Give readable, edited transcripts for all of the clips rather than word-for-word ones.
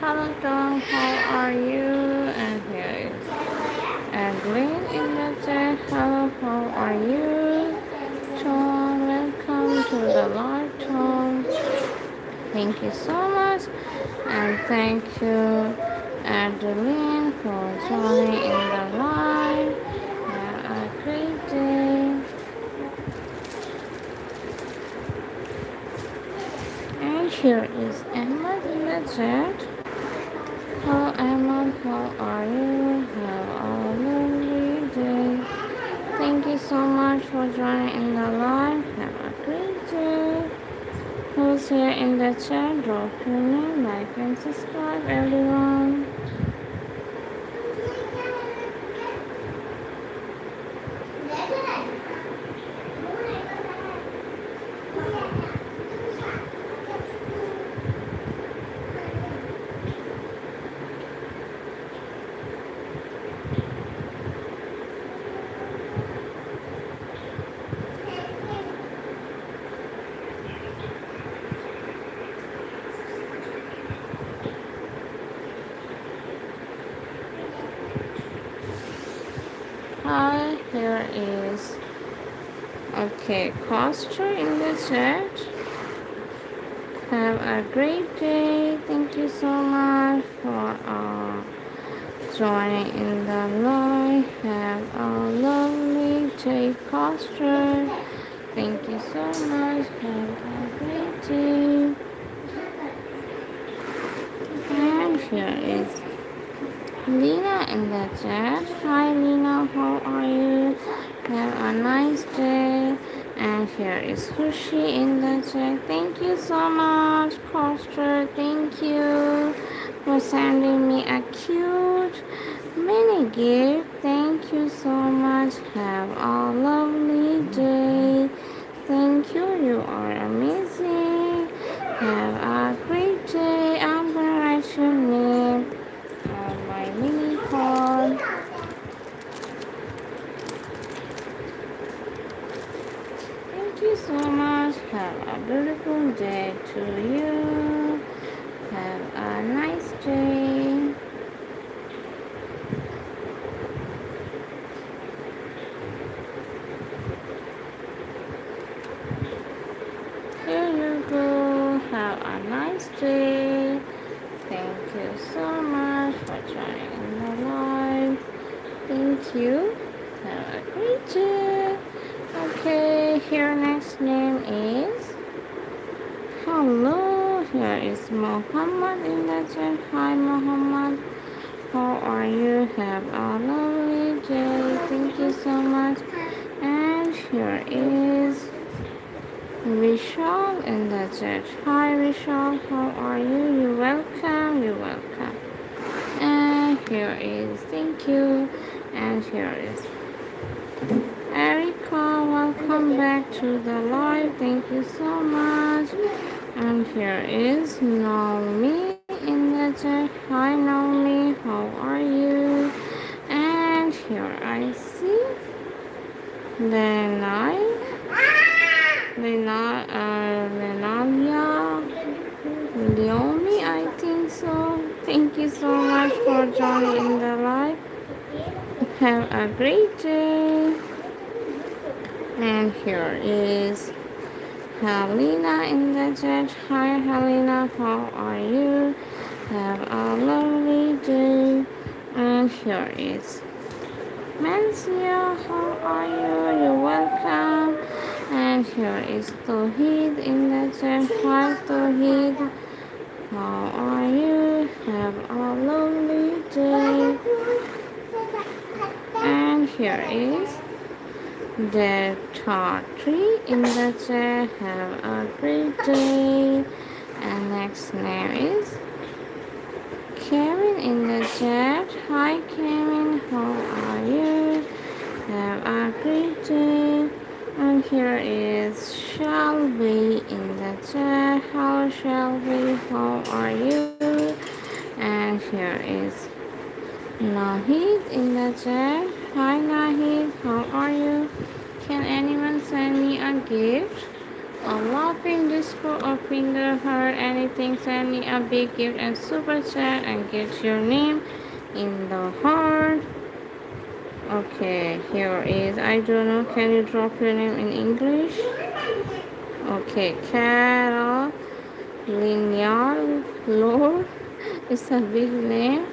Hello Tom, how are you? And here is Edwin in the chat. Hello, how are you? Tom, welcome to the live, Tom. Thank you so much. And thank you, Adeline, for joining in the live. Have a great day. And here is Emma in the chat. Hello Emma, how are you? Have a lovely day. Thank you so much for joining in the live. Have a great day. Who's here in the chat? Drop your name, like and subscribe everyone. Hi, here is okay, Costa in the chat. Have a great day. Thank you so much for joining in the live. Have a lovely day, Costa. Thank you so much. Have a great day. And here is Lena in the chat. Hi Lena, how are you? Have a nice day. And here is Hushi in the chat. Thank you so much, Costa. Thank you for sending me a cute mini gift. Thank you so much. Have a lovely day. Thank you. You are amazing. Have a great day. I'm gonna write your name on my mini card. Thank you so much. Have a beautiful day to you. Have a nice day. Here you go. Have a nice day. Thank you so much for joining the live. Thank you. Have a great day. Okay, here next name is hello. Here is Muhammad in the chat. Hi Muhammad. How are you? Have a lovely day. Thank you so much. And here is Vishal in the chat. Hi Vishal, how are you? You're welcome. You're welcome. And here is thank you. And here is Erica, welcome back to the live. Thank you so much. And here is Naomi in the chat. Hi Naomi, how are you? And here I see Lenalia Leomi, I think so. Thank you so much for joining the live. Have a great day. And here is Helena in the chat. Hi Helena, how are you? Have a lovely day. And here is Mancia, how are you? You're welcome. And here is Tohid in the chat. Hi Tohid, how are you? Have a lovely day. And here is the top tree in the chat. Have a great day. And next name is Kevin in the chat. Hi Kevin, how are you? Have a great day. And here is Shelby in the chat. Hello Shelby, how are you? And here is Nahid in the chat. Hi Nahid, how are you? Can anyone send me a gift? a laughing disco, a finger heart, anything, send me a big gift and super chat and get your name in the heart. Okay, here is, I don't know, can you drop your name in English? Okay, Carol Lineal Lord. It's a big name.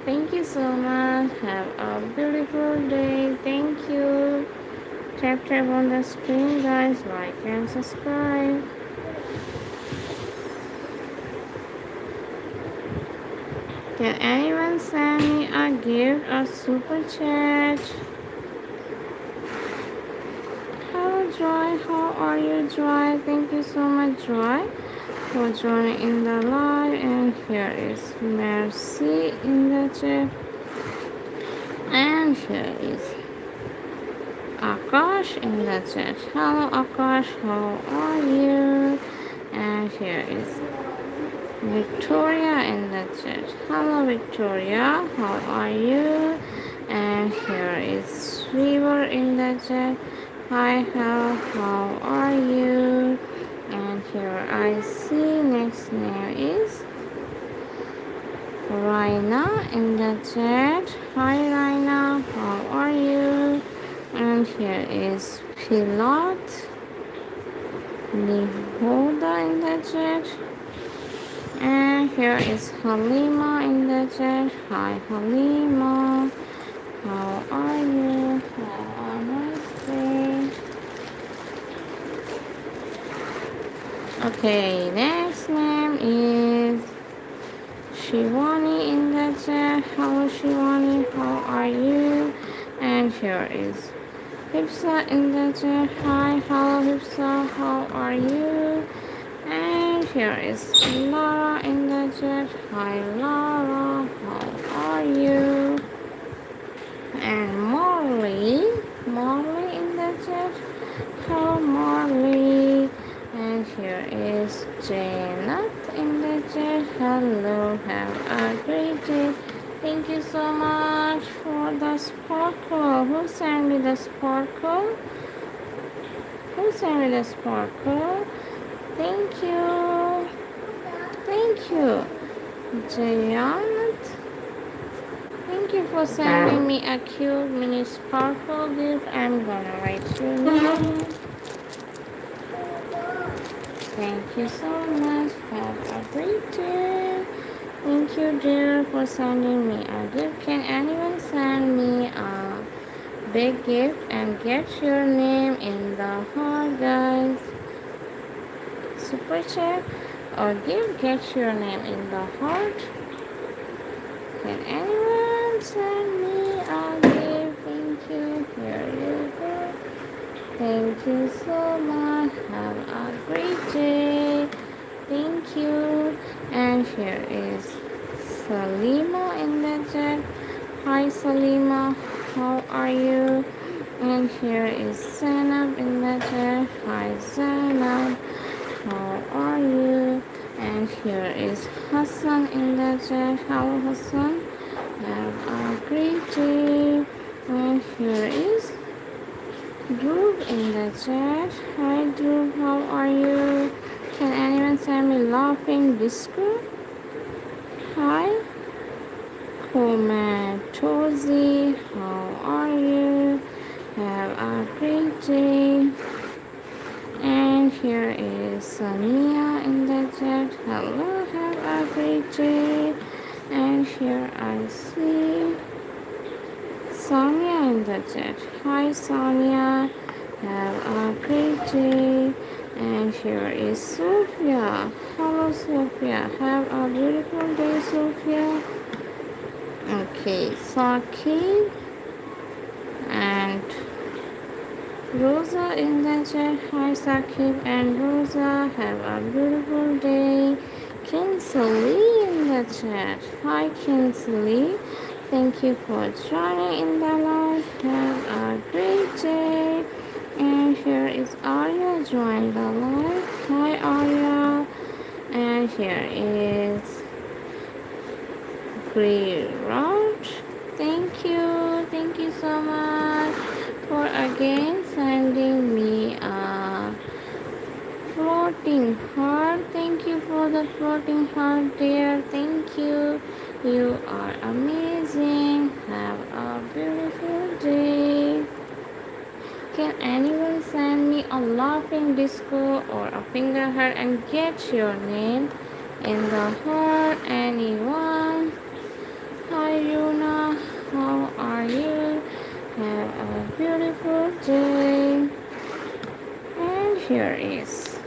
Thank you so much. Have a beautiful day. Thank you. Tap tap on the screen, guys. Like and subscribe. Can anyone send me a gift or super chat? Hello, Joy. How are you, Joy? Thank you so much, Joy, for joining in the live. And here is Mercy in the chat. And here is Akash in the chat. Hello, Akash. How are you? And here is Victoria in the chat. Hello, Victoria. How are you? And here is River in the chat. Hi, how are you? And here I see next name is Raina in the chat. Hi, Raina. How are you? And here is Pilot Nihoda in the chat. And here is Halima in the chat. Hi, Halima. How are you? Have a nice day. Okay, next name is Shivani in the chat. Hello, Shivani. How are you? And here is Hipsa in the chat. Hi, hello, Hipsa. How are you? And here is Laura in the chat. Hi, Laura. How are you? And Morley in the chat. Hello, Morley. And here is Janet in the chat. Hello, have a great day. Thank you so much for the sparkle. Who sent me the sparkle? Who sent me the sparkle? Thank you. Thank you, Janet. Thank you for sending me a cute mini sparkle gift. I'm gonna write your name. Thank you so much. Have a great day. Thank you, dear, for sending me a gift. Can anyone send me a big gift and get your name in the heart, guys? Super chat or gift, get your name in the heart. Can anyone send me a gift? Thank you. Here you go. Thank you so much. Have a great day. Thank you. And here is Salima in the chat. Hi, Salima. How are you? And here is Zainab in the chat. Hi, Zainab. How are you? And here is Hassan in the chat. Hello, Hassan. Have a great day. And here is Dhruv in the chat. Hi, Dhruv. How are you? Can anyone send me laughing disco? Hi. Komatozi. How are you? Have a great day. And here is Samia in the chat. Hello, have a great day. And here I see Sonia in the chat. Hi, Sonia. Have a great day. And here is Sophia. Hello, Sophia. Have a beautiful day, Sophia. Okay, Saki and Rosa in the chat. Hi, Sakib and Rosa. Have a beautiful day. Kinsley in the chat. Hi, Kinsley. Thank you for joining in the live. Have a great day. And here is Arya. Join the live. Hi, Arya. And here is Grey-Rod. Thank you. Thank you so much for again sending me a for the floating heart, dear. Thank you. You are amazing. Have a beautiful day. Can anyone send me a laughing disco or a finger heart and get your name in the heart? Anyone? Hi, Yuna. How are you? Have a beautiful day. And here is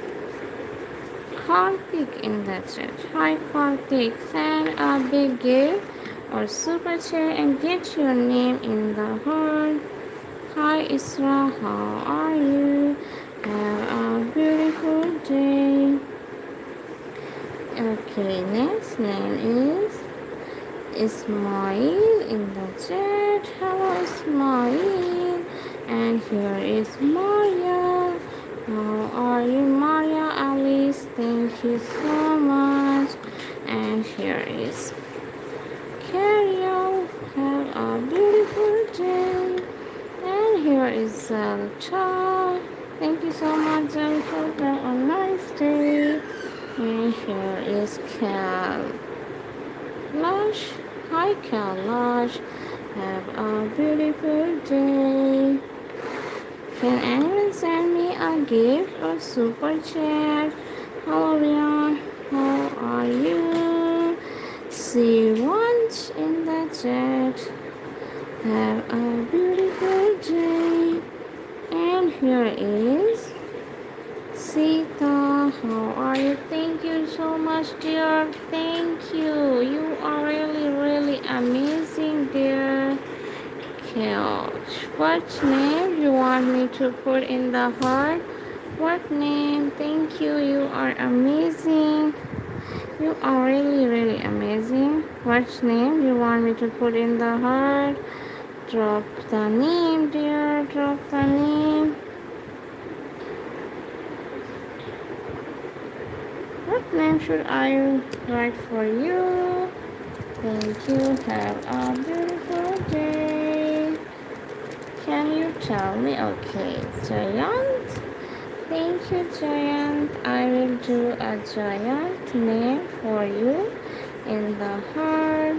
Karthik in the chat. Hi Karthik, send a big gift or super chat and get your name in the heart. Hi Isra, how are you? Have a beautiful day. Okay, next name is Ismail in the chat. Hello Ismail. And here is Maria. How are you, Maria Alice? Thank you so much. And here is Carol. Have a beautiful day. And here is Zelcha. Thank you so much, Zelcha. Have a nice day. And here is Kailash. Hi, Kailash. Have a beautiful day. Can anyone send me a gift or super chat? Hello, Rian. How are you? See once in the chat. Have a beautiful day. And here is Sita. How are you? Thank you so much, dear. Thank you. You are really, really amazing, dear. Couch. What name you want me to put in the heart? What name? Thank you. You are amazing. You are really, really amazing. What name you want me to put in the heart? Drop the name, dear. Drop the name. What name should I write for you? Thank you. Have a beautiful day. Can you tell me? Okay, Giant. Thank you, Giant. I will do a giant name for you in the heart.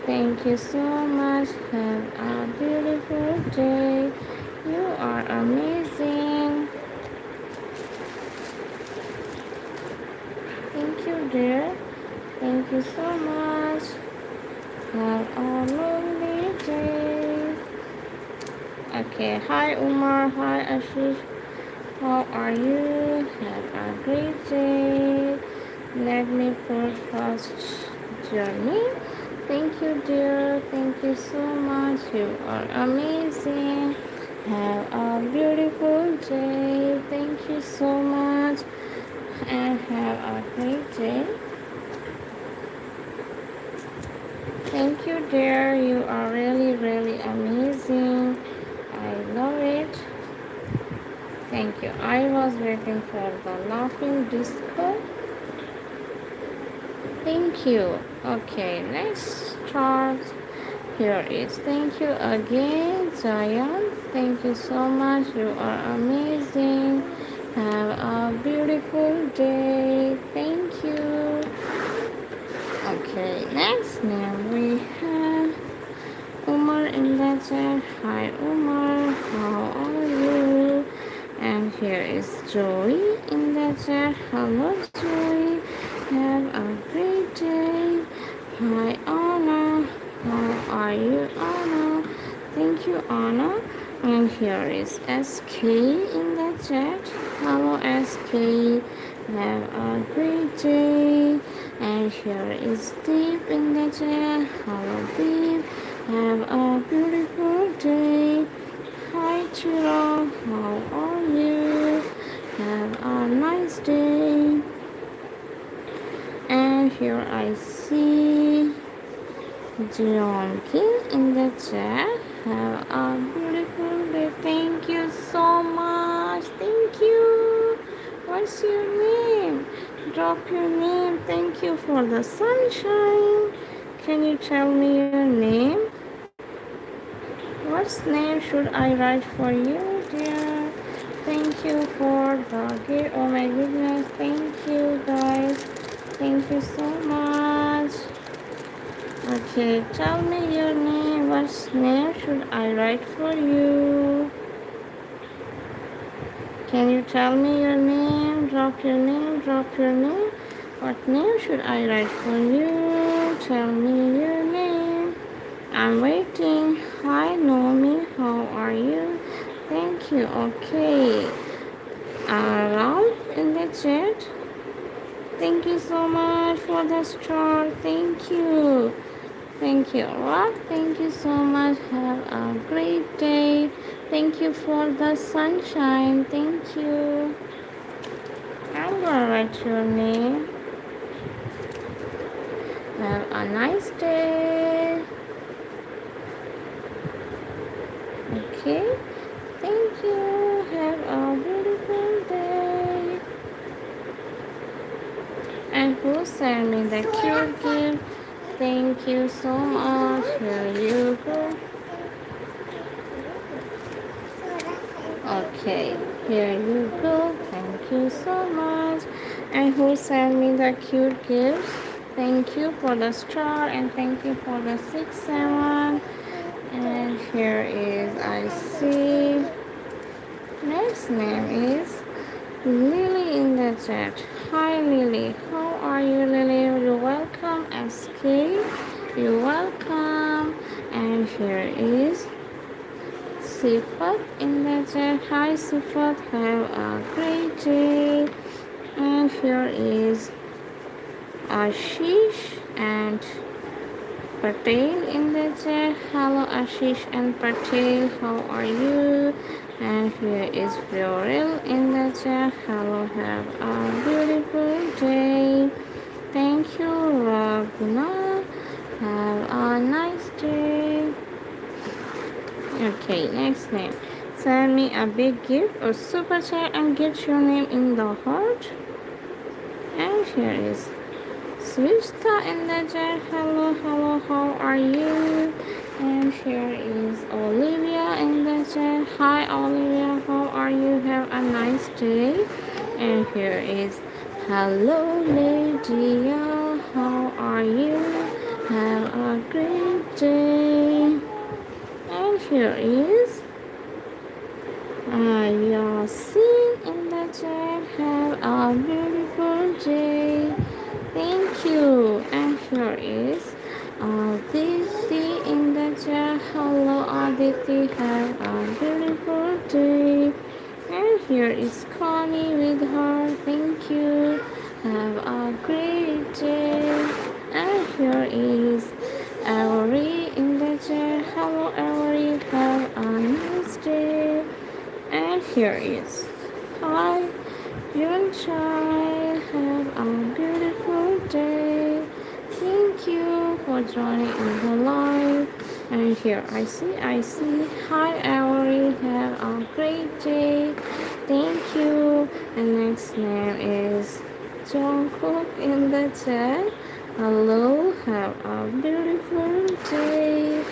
Thank you so much. Have a beautiful day. You are amazing. Thank you, dear. Thank you so much. Have a lovely day. Okay, hi Umar, hi Ashish. How are you? Have a great day. Let me put first journey. Thank you, dear. Thank you so much. You are amazing. Have a beautiful day. Thank you so much. And have a great day. Thank you, dear. You are really, really amazing. I love it. Thank you. I was waiting for the laughing disco. Thank you. Okay, let's start. Here is thank you again, Zion. Thank you so much. You are amazing. Have a beautiful day. Thank you. Okay, next name we have Umar in the chat. Hi Umar, how are you? And here is Joey in the chat. Hello Joey, have a great day. Hi Anna, how are you Anna? Thank you Anna. And here is SK in the chat. Hello SK, have a great day. And here is Deep in the chat. Hello Deep, have a beautiful day. Hi Chiro, how are you? Have a nice day. And here I see John King in the chat. Have a beautiful day. Thank you so much. Thank you. What's your name? Drop your name. Thank you for the sunshine. Can you tell me your name? What name should I write for you, dear? Thank you for the gift. Oh my goodness. Thank you guys. Thank you so much. Okay, tell me your name. What name should I write for you? Can you tell me your name? Drop your name. Drop your name. What name should I write for you? Tell me your name. I'm waiting. Hi, Nomi. How are you? Thank you. Okay. Around in the chat. Thank you so much for the star. Thank you. Thank you, Rock. Thank you so much. Have a great day. Thank you for the sunshine. Thank you. I'm gonna write your name. Have a nice day. Okay. Thank you. Have a beautiful day. And who sent me the cute gift? Thank you so much. Here you go. Okay, here you go. Thank you so much. And who sent me the cute gifts? Thank you for the star and thank you for the 6-7. And here is I see. Next name is Lily in the chat. Hi Lily. How are you, Lily? You're welcome. SK. You're welcome. And here is Sifat in the chat. Hi Sifat, have a great day. And here is Ashish and Patel in the chat. Hello Ashish and Patel, how are you? And here is Fiorel in the chat. Hello, have a beautiful day. Thank you, Raguna. Have a nice day. Okay, next name. Send me a big gift or super chat and get your name in the heart. And here is Swishta in the chat. Hello, hello, how are you? And here is Olivia in the chat. Hi, Olivia, how are you? Have a nice day. And here is hello, Lydia, how are you? Have a great day. And here is Yasin in the chat. Have a beautiful day. Thank you. And here is Aditi in the chat. Hello, Aditi. Have a beautiful day. And here is Connie with her. Thank you. Have a great day. And here is Avery in the chat. Hello, Avery. Have a nice day. And here is hi, young child. Have a beautiful day. Thank you for joining in the live. And here I see. Hi, Avery. Have a great day. Thank you. And next name is Jungkook in the chat. Hello. Have a beautiful day.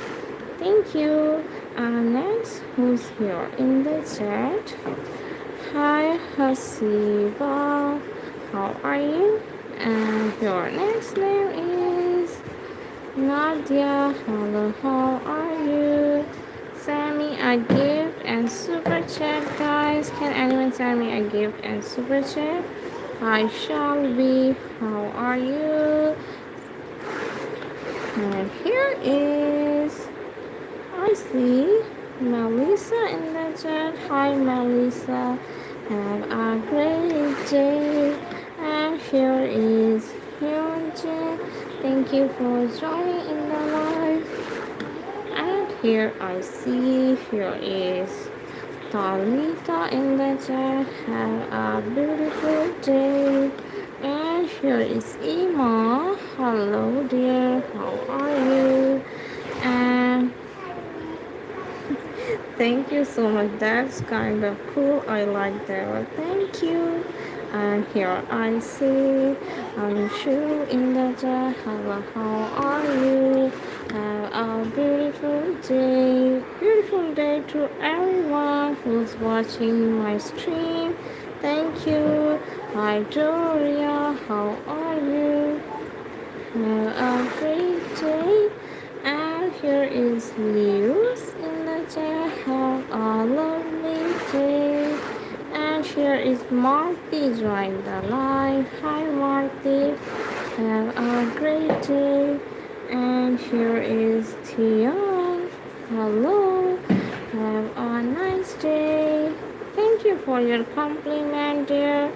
Thank you. And next, who's here in the chat? Hi, Hasiba. How are you? And your next name is Nadia. Hello, how are you? Send me a gift and super chat, guys. Can anyone send me a gift and super chat? I shall be. How are you? And here is I see Melissa in the chat. Hi, Melissa. Have a great day. And here is Hyunjin. Thank you for joining in the live. And here I see here is Talita in the chat. Have a beautiful day. And here is Ima. Hello, dear. How are you? And thank you so much. That's kind of cool. I like that. Well, thank you. And here I see I'm sure in the chat. Hello, how are you? Have a beautiful day to everyone who's watching my stream. Thank you. Hi, Gloria, how are you? Have a great day. And here is Lewis in the chat. Have a lovely day. And here is Marty join the live. Hi Marty. Have a great day. And here is Tion. Hello. Have a nice day. Thank you for your compliment, dear.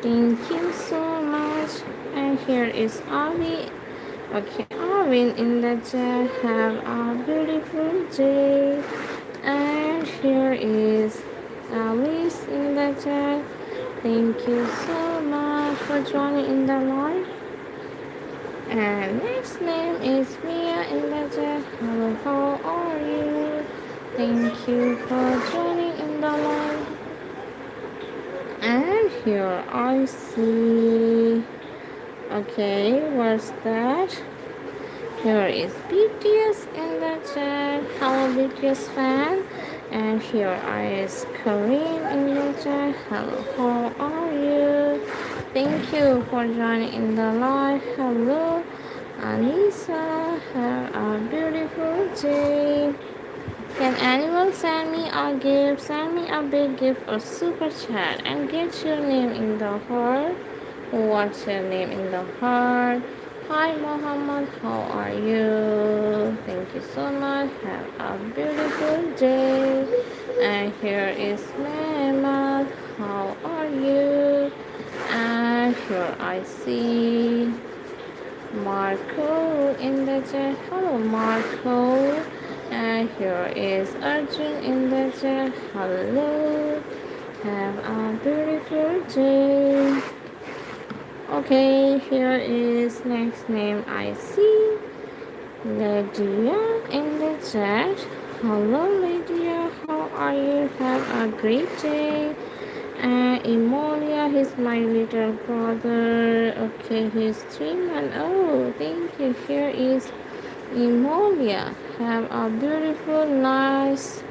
Thank you so much. And here is Avi. Okay, Arvin in the chat. Have a beautiful day. And here is Alice in the chat. Thank you so much for joining in the live. And next name is Mia in the chat. Hello, how are you? Thank you for joining in the live. And here I see. Okay, what's that? Here is BTS in the chat. Hello, BTS fan. And here is Kareem in the chat. Hello, how are you? Thank you for joining in the live. Hello, Anissa. Have a beautiful day. Can anyone send me a gift? Send me a big gift or super chat and get your name in the heart. What's your name in the heart? Hi Muhammad, how are you? Thank you so much. Have a beautiful day. And here is Mehmet. How are you? And here I see Marco in the chat. Hello, Marco. And here is Arjun in the chat. Hello. Have a beautiful day. Okay, here is next name I see. Lydia in the chat. Hello, Lydia. How are you? Have a great day. Imolia, he's my little brother. Okay, he's 3 months old. Thank you. Here is Imolia. Have a beautiful, nice,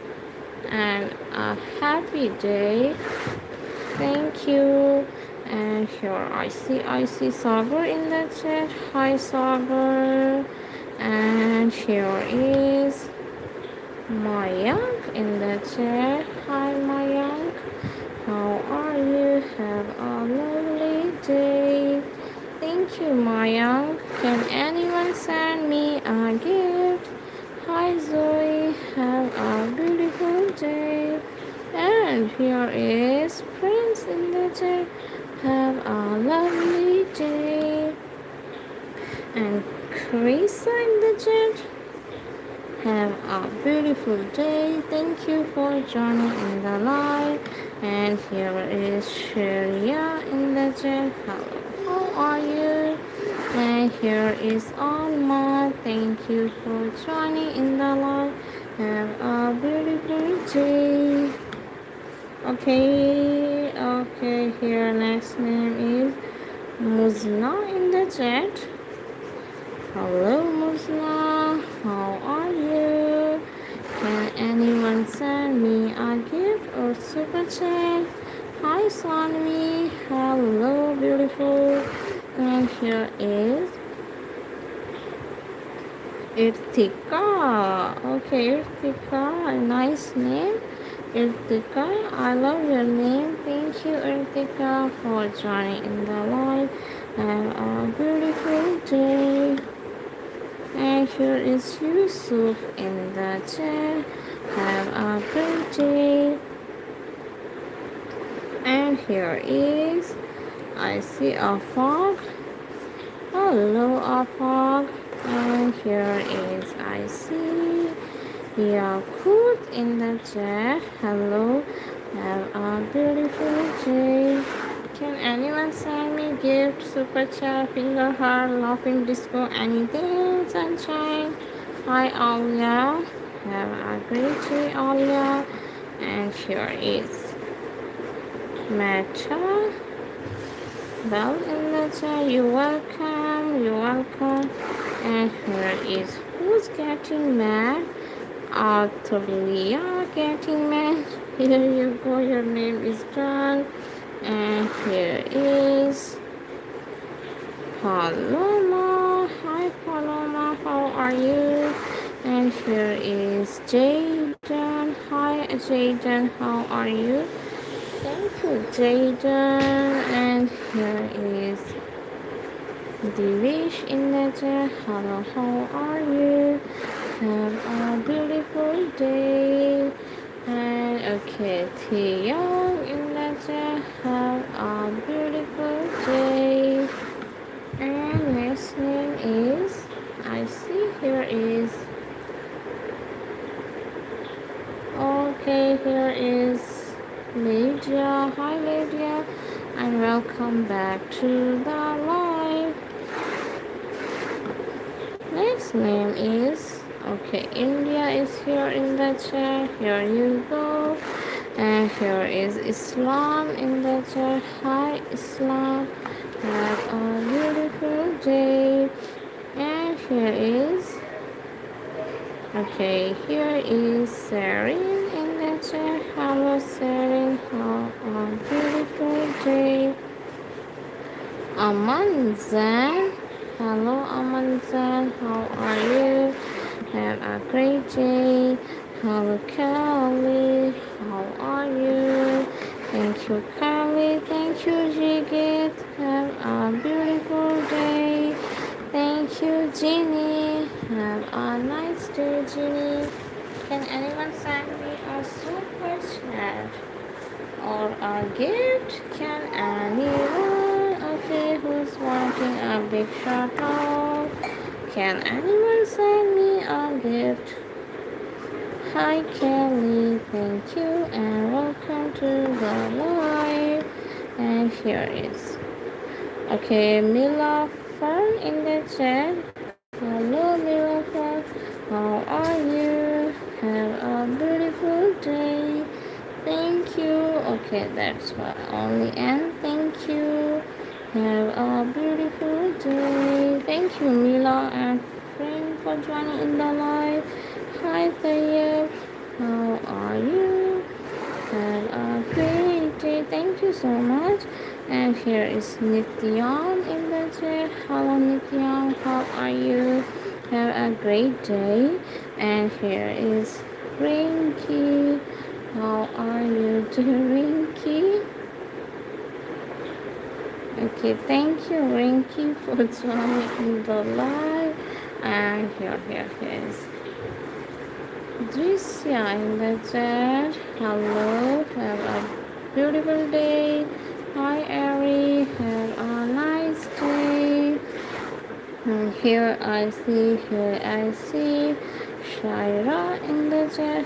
and a happy day. Thank you. And here I see Sagar in the chat. Hi, Sagar. And here is Mayank in the chat. Hi, Mayank. How are you? Have a lovely day. Thank you, Mayank. Can anyone send me a gift? Hi, Zoe. Have a beautiful day. And here is Prince in the chat. Have a lovely day. And Carissa in the chat. Have a beautiful day. Thank you for joining in the live. And here is Sheria in the chat. Hello, how are you? And here is Alma. Thank you for joining in the live. Have a beautiful day. Okay, here next name is Muzna in the chat. Hello, Musla. How are you? Can anyone send me a gift or super chat? Hi, Sanvi. Hello, beautiful. And here is Irtika. Okay, Irtika. Nice name. Irtika, I love your name. Thank you, Irtika, for joining in the live. Have a beautiful day. And here is Yusuf in the chat. Have a great day. And here is, I see a fog. Hello, a fog. And here is, I see Yakut in the chat. Hello. Have a beautiful day. Can anyone send me gift, super chat, finger heart, laughing disco, anything, sunshine? Hi, Alia. Have a great day, Alia. And here is Meta. Well, in the chat, you're welcome, you're welcome. And here is who's getting mad? Artulia getting mad. Here you go, your name is John. And here is Paloma. Hi Paloma, how are you? And here is Jaden. Hi Jaden, how are you? Thank you, Jaden. And here is Divish in the chat. Hello, how are you? Have a beautiful day. And okay, Young in the chat. Have a beautiful day. And next name is, I see here is, okay, here is Lydia. Hi Lydia, and welcome back to the live. Next name is, okay, India is here in the chat. Here you go. And here is Islam in the chat. Hi Islam, have a beautiful day. And here is, okay, here is Sarin in the chat. Hello Sarin, how a beautiful day. Amanzan, hello Amanzan, how are you? Have a great day. Hello Kelly, how are you? Thank you Kelly, thank you Jigit. Have a beautiful day. Thank you Jeannie. Have a nice day Jeannie. Can anyone send me a super chat or a gift? Can anyone? Okay, who's wanting a big shout out? Can anyone send me a gift? Hi Kelly, thank you and welcome to the live. And here is, okay, Mila Fern in the chat. Hello Mila Fern, how are you? Have a beautiful day. Thank you. Okay, that's what only, and thank you. Have a beautiful day. Thank you Mila and friend for joining in the live. Hi Tayyip, how are you? Have a great day. Thank you so much. And here is Nityan in the chat. Hello Nityan, how are you? Have a great day. And here is Rinky. How are you doing, Rinky? Okay, thank you Rinky for joining in the live. And here is Drisya in the chat. Hello, have a beautiful day. Hi Ari, have a nice day. And here I see Shaira in the chat.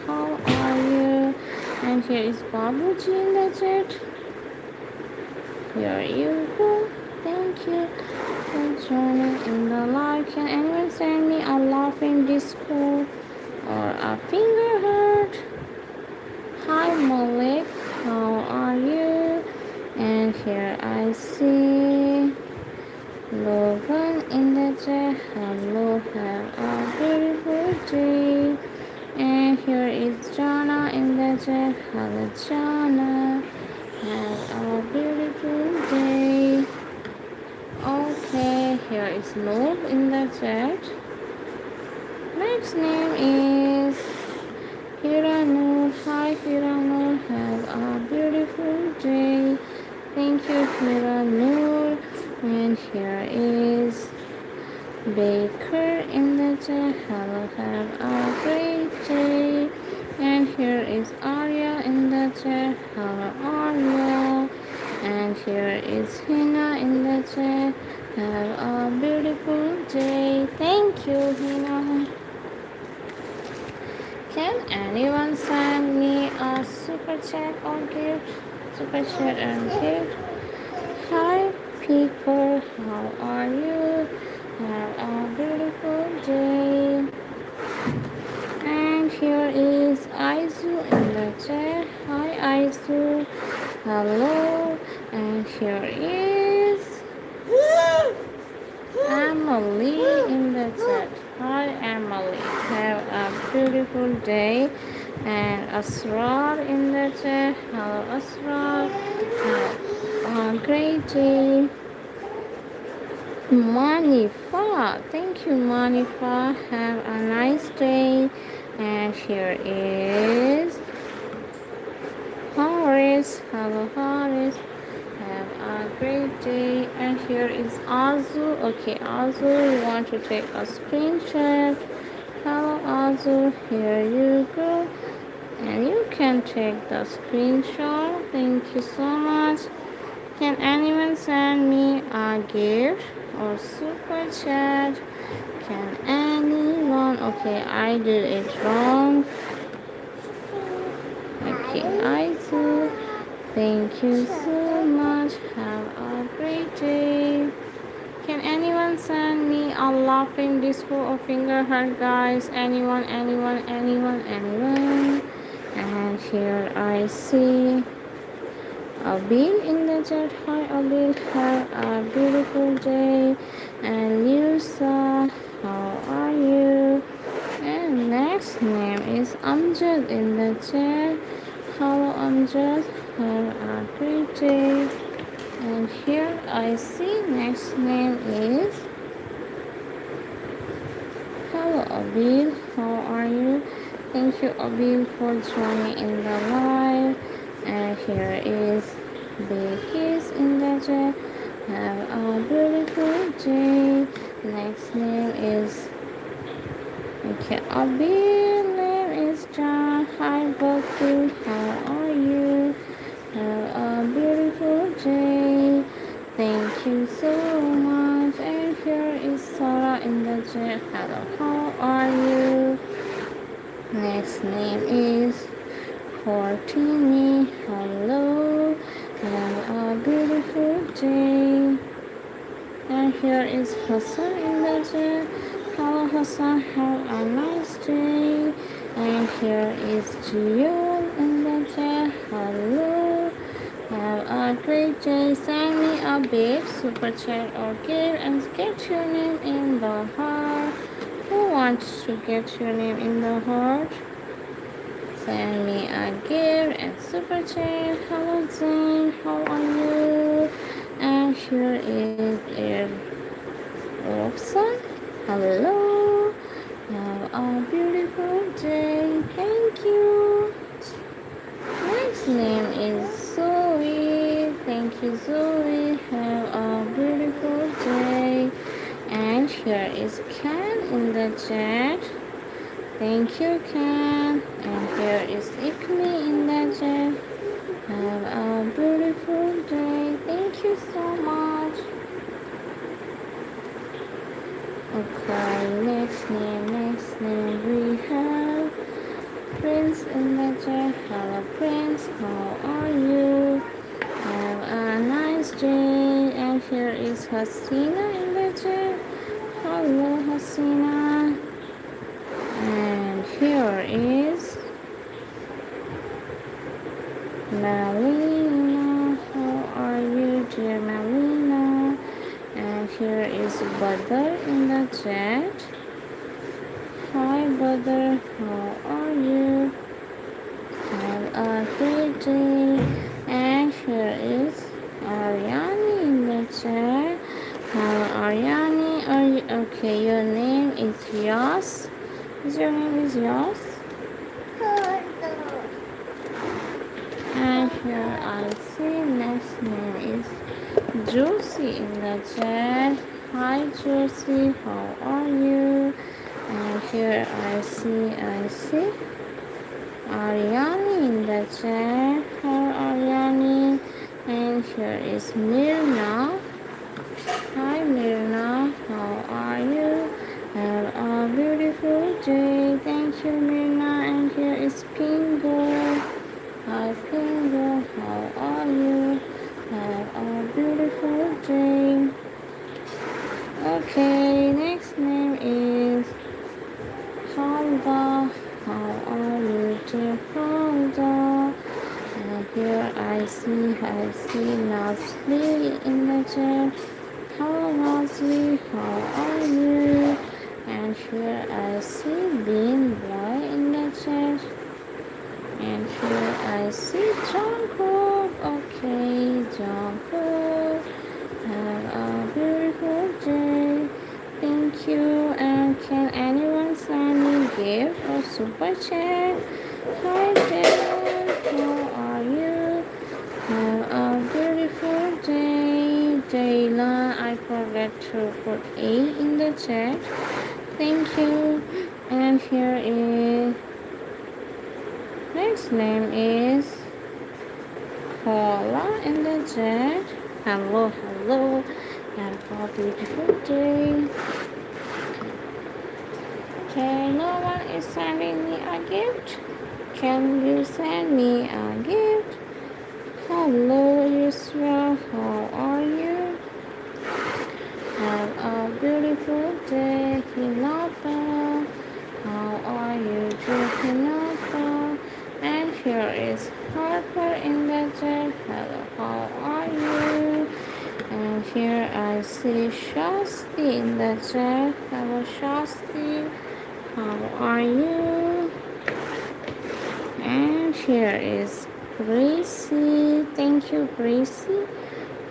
How are you? And here is Babuji in the chat. Here you go. Thank you for joining in the live. Can anyone send me a laughing disco or a finger heart? Hi Malik, how are you? And here I see Logan in the chat. Hello, have a beautiful day. And here is Jana in the chat. Hello Jana, have a beautiful day. Okay, here is Nob in the chat. Next name is Hiranur. Hi Hiranur, have a beautiful day. Thank you Hiranur. And here is Baker in the chat. Hello, have a great day. And here is Arya in the chat. Hello Arya. And here is Hina in the chat. Have a beautiful day. Thank you Hina. Can anyone send me a super chat or gift? Super chat and gift. Hi people, how are you? Have a beautiful day. And here is Aizu in the chat. Hi Aizu. Hello. And here is Emily in the chat. Hi Emily. Have a beautiful day. And Asrar in the chat. Hello Asrar. Have a great day. Manifa. Thank you Manifa. Have a nice day. And here is Horace. Hello Horace. Have a great day. And here is Azu. Okay, Azu, you want to take a screenshot? Hello Azu, here you go. And you can take the screenshot. Thank you so much. Can anyone send me a gift or super chat? Can anyone? Okay, I did it wrong. Okay, I do. Thank you so much. Have a great day. Can anyone send me a laughing disco or finger heart, guys? Anyone, anyone, anyone, anyone? And here I see Abil in the chat. Hi, Abil. Have a beautiful day. And Lisa, how are you? And next name is Amjad in the chat. Hello, Amjad. Have a great day. And here I see next name is Hello Abil, how are you? Thank you Abil for joining in the live. And here is Becky's in the chat. Have a beautiful day. Next name is okay, Abil name is John. Hi Becky, how are you? Have a beautiful day. Thank you so much. And here is Sarah in the chat. Hello, how are you? Next name is Fortini. Hello. Have a beautiful day. And here is Hassan in the chat. Hello Hassan, have a nice day. And here is Jion in the chat. Hello. Have a great day. Send me a big super chat or give and get your name in the heart. Who wants to get your name in the heart? Send me a gift and super chat. Hello Zane, how are you? And here is Roxanne. Hello. Have a beautiful day. Thank you. Next name is Zoe. Thank you, Zoe. Have a beautiful day. And here is Ken in the chat. Thank you, Ken. And here is Ikmi in the chat. Have a beautiful day. Thank you so much. Okay, next name we have Prince in the chat. Hello Prince, how are you? Have a nice day. And here is Hasina in the chat. Hello Hasina. And here is Melina. How are you, dear Melina? And here is Badr in the chat. Hi Badr, how are you? Have a great day. And here is Ariani in the chat. Hello Ariani, are you okay? Your name is Yas. Is your name is Yas? And here I see next name is Josie in the chat. Hi Josie, how are you? And here I see Ariani in the chat. Hi Ariani. And here is Mirna. Hi Mirna, how are you? Have a beautiful day. Thank you Mirna. And here is Pingo. Hi Pingo, how are you? Have a beautiful day. Okay, next name is Halda. How are you, dear Halda? And here I see Nasli in the chat. Hello Nazli, how are you? And here I see Bean Boy in the chat. And here I see Jungkook. Okay, Jungkook. Have a beautiful day. Thank you. And can anyone send me gift or super chat? Hi there. How are you? Have a beautiful day. Jayla, I forgot to put A in the chat. Thank you. And here is next name is Paula in the chat. Hello, hello. Have a beautiful day. Okay, no one is sending me a gift. Can you send me a gift? Hello, Yusra. How are you? Have a beautiful day, Hinata. How are you, Hinata? And here is Harper in the chat. Hello, how are you? And here I see Shasti in the chat. Hello, Shasti. How are you? And here is Gracie. Thank you, Gracie,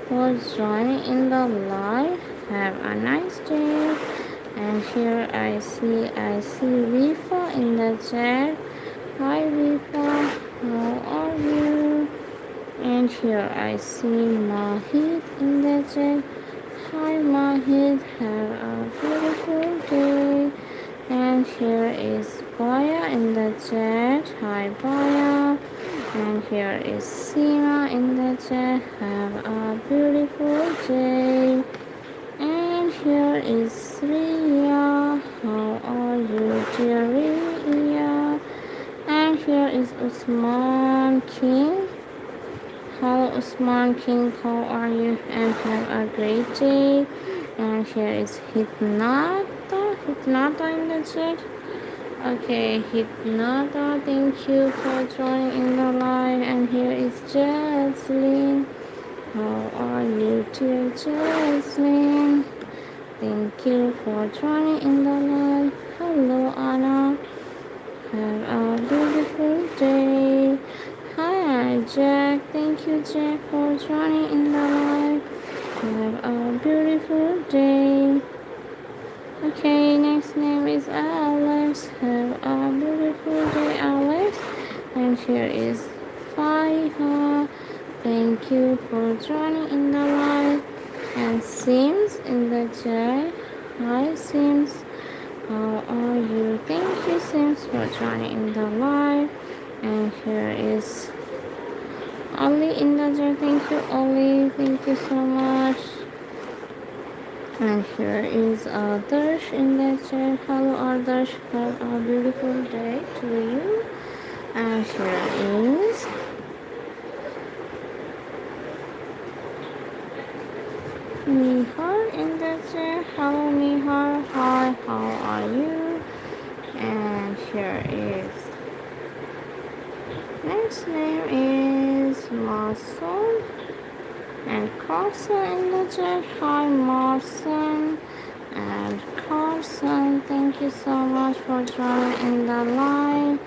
for joining in the live. Have a nice day. And here I see Rifa in the chat. Hi Rifa, how are you? And here I see Mahid in the chat. Hi Mahid, have a beautiful day. And here is Baya in the chat. Hi Baya. And here is Sima in the chat. Have a beautiful day. And here is Ria. How are you, dear Ria? And here is Usman King. Hello, Usman King. How are you? And have a great day. And here is Hitnata in the chat. Okay, Hitnata, thank you for joining in the live. And here is Jasmine. How are you, dear Jasmine? Thank you for joining in the live. Hello, Anna. Have a beautiful day. Hi, Jack. Thank you, Jack, for joining in the live. Have a beautiful day. Okay, next name is Alex. Have a beautiful day, Alex. And here is Faiha. Thank you for joining in the live. And Sims in the chat. Hi, Sims. How are you? Thank you, Sims, for joining in the live. And here is Ollie in the chat. Thank you, Ollie. Thank you so much. And here is Adarsh in the chat. Hello, Adarsh. Have a beautiful day to you. And here is Nihar in the chat. Hello, Nihar. Hi, how are you? And here is next name is Mason and Carson in the chat. Hi, Marson and Carson. Thank you so much for joining in the live.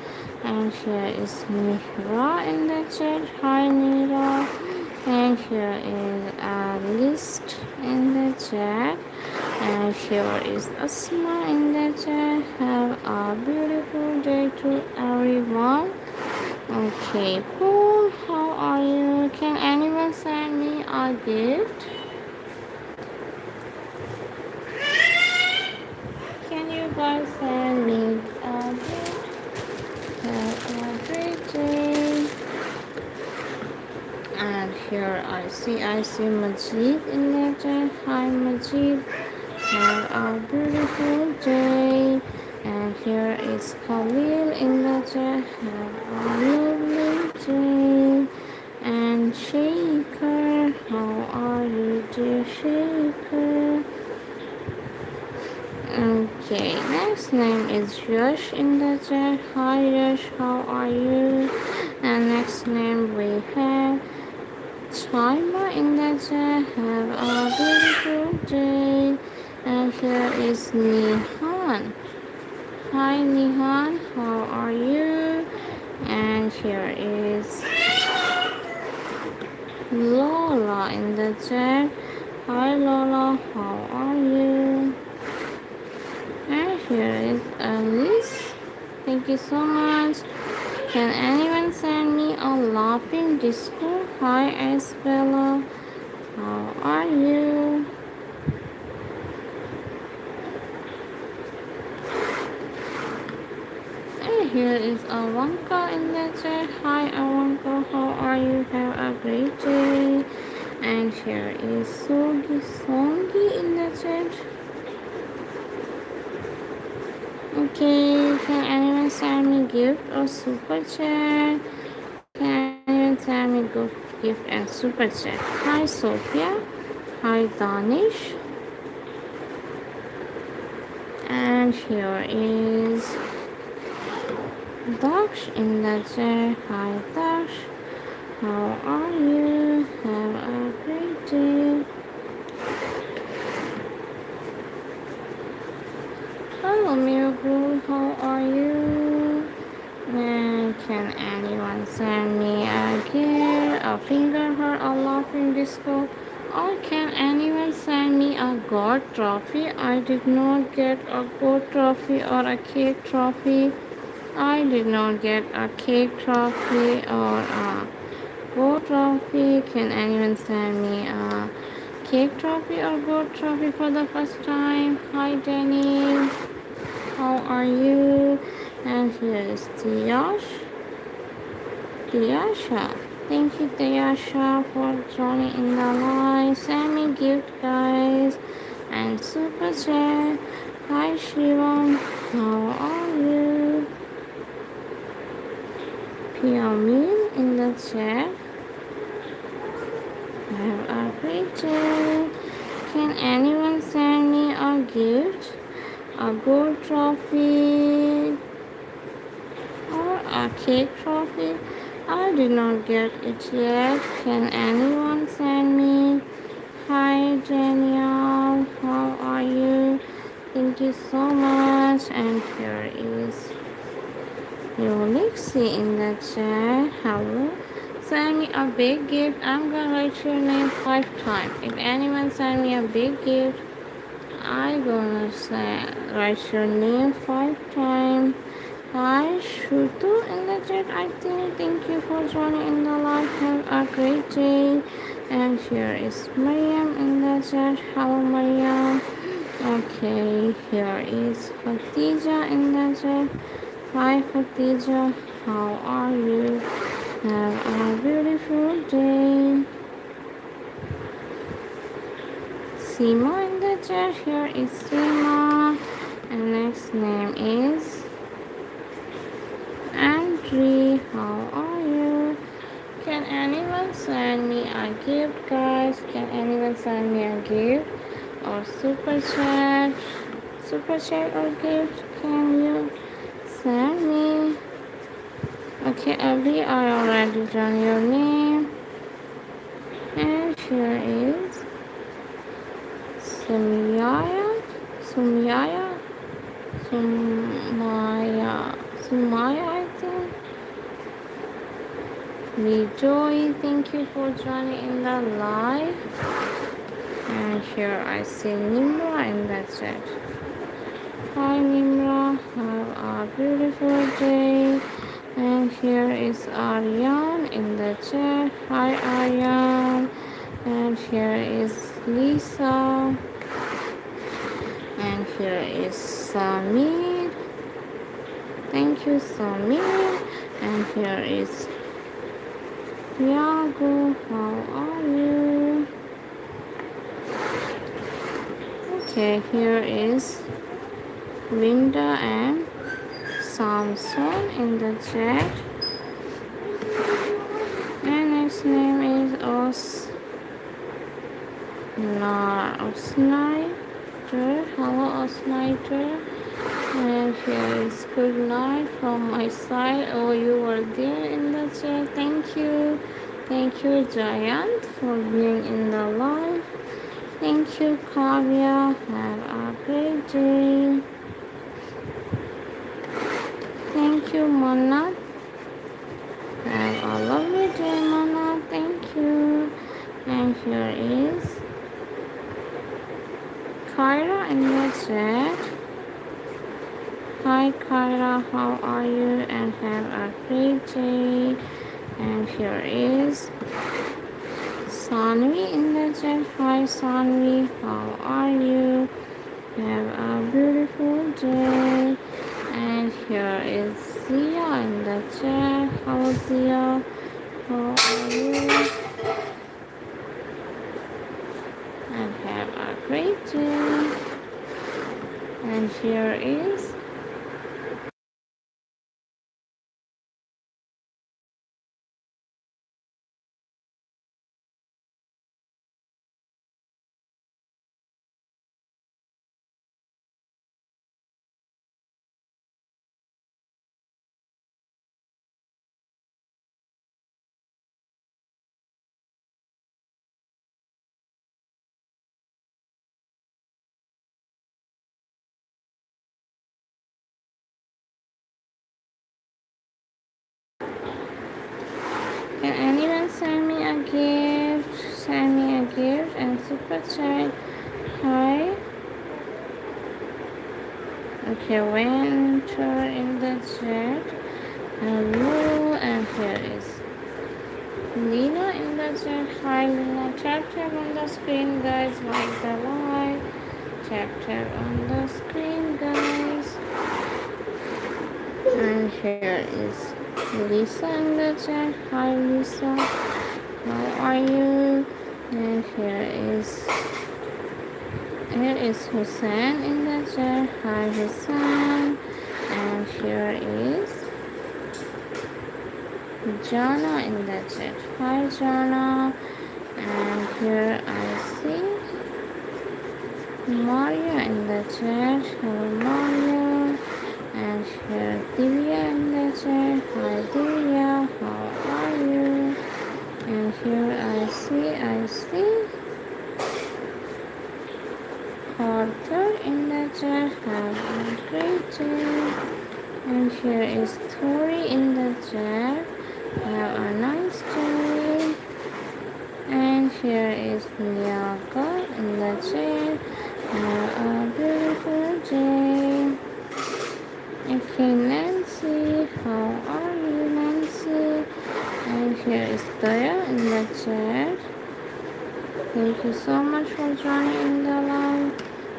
And here is Mihra in the chat. Hi, Nira. And here is a list in the chat. And here is Asma in the chat. Have a beautiful day to everyone. Okay, Paul, how are you? Can anyone send me a gift? Can you guys send me a gift? Have a great day. And here I see Majid in the chat. Hi Majid. Have a beautiful day. And here is Khalil in the chat. Have a lovely day. And Shaker, how are you, dear Shaker? Okay, next name is Yash in the chat. Hi Yash, how are you? And next name we have Chima in the chat. Have a beautiful day. And here is Nihan. Hi Nihan, how are you? And here is Lola in the chat. Hi Lola, how are you? And here is Alice. Thank you so much. Can anyone send me a laughing disco? Hi Isabella, how are you? And here is Awanka in the chat. Hi Awanka, how are you? Have a great day. And here is Songi in the chat. Okay, can anyone send me gift or super chat? Can anyone send me gift and super chat? Hi Sophia. Hi Danish. And here is Daksh in the chat. Hi Daksh. How are you? Have a great day. Hello Miracle, how are you? And can anyone send me a gear, a finger heart, a laughing disco? Or can anyone send me a God trophy? I did not get a God trophy or a cake trophy. I did not get a cake trophy or a gold trophy. Can anyone send me a cake trophy or gold trophy for the first time? Hi Danny, how are you? And here is Tiyasha. Thank you Tiyasha for joining in the live. Send me gift guys and super chat. Hi Shivam, how are you? Piamin in the chat. Have a great day. Can anyone send me a gift? A gold trophy or a cake trophy? I did not get it yet. Can anyone send me? Hi Danielle, how are you? Thank you so much. And here is Yolixi in the chat. Hello. Send me a big gift. I'm gonna write your name 5 times. If anyone send me a big gift, I gonna say write your name 5 times. Hi Shutu in the chat. I think thank you for joining in the live. Have a great day. And here is Mariam in the chat. Hello Mariam. Okay, here is Khadija in the chat. Hi Khadija, how are you? Have a beautiful day. Sima in the chat. Here is Sima. And next name is Andre. How are you? Can anyone send me a gift, guys? Can anyone send me a gift or super chat? Super chat or gift? Can you send me? Okay, Abby, I already done your name. And here is Sumaya, Sumaya, Sumaya, Sumaya, I think. Joy, thank you for joining in the live. And here I see Nimra in that chat. Hi Nimra, have a beautiful day. And here is Aryan in the chat. Hi Aryan. And here is Lisa. And here is Samir. Thank you Samir. And here is Yago. How are you? Okay, here is Linda and Samson in the chat. And next name is Osnighter. Hello Osnighter. And here is good night from my side. Oh, you were there in the chat. Thank you Thank you, Giant, for being in the live. Thank you, Kavya. Have a great day. Thank you, Mona. Have a lovely day, Mona. Thank you. And here is Kyra in the chat. Hi, Kyra. How are you? And have a great day. And here is Sanvi in the chat. Hi, Sanvi. How are you? Have a beautiful day. And here is Zia in the chat. Hello, Zia. How are you? And have a great day. And here is can anyone send me a gift? Send me a gift and super chat. Hi. Okay, winter in the chat. Hello, and here is Lina in the chat. Hi, Lina. Tap tap on the screen, guys. Like the live. Tap tap on the screen, guys. And here is Lisa in the chat. Hi, Lisa. How are you? And here is Hussein in the chat. Hi, Hussein. And here is Jana in the chat. Hi, Jana. And here I see Maria in the chat. Hello, Maria. And here Divya in the chat. Hi, Divya. How are you? And here I see Arthur in the chat. Have a great day. And here is Tori in the chat. Have a nice day. And here is Nyaka in the chat. Have a beautiful day. Okay, Nancy. How are you, Nancy? And here is Daya in the chat. Thank you so much for joining in the live.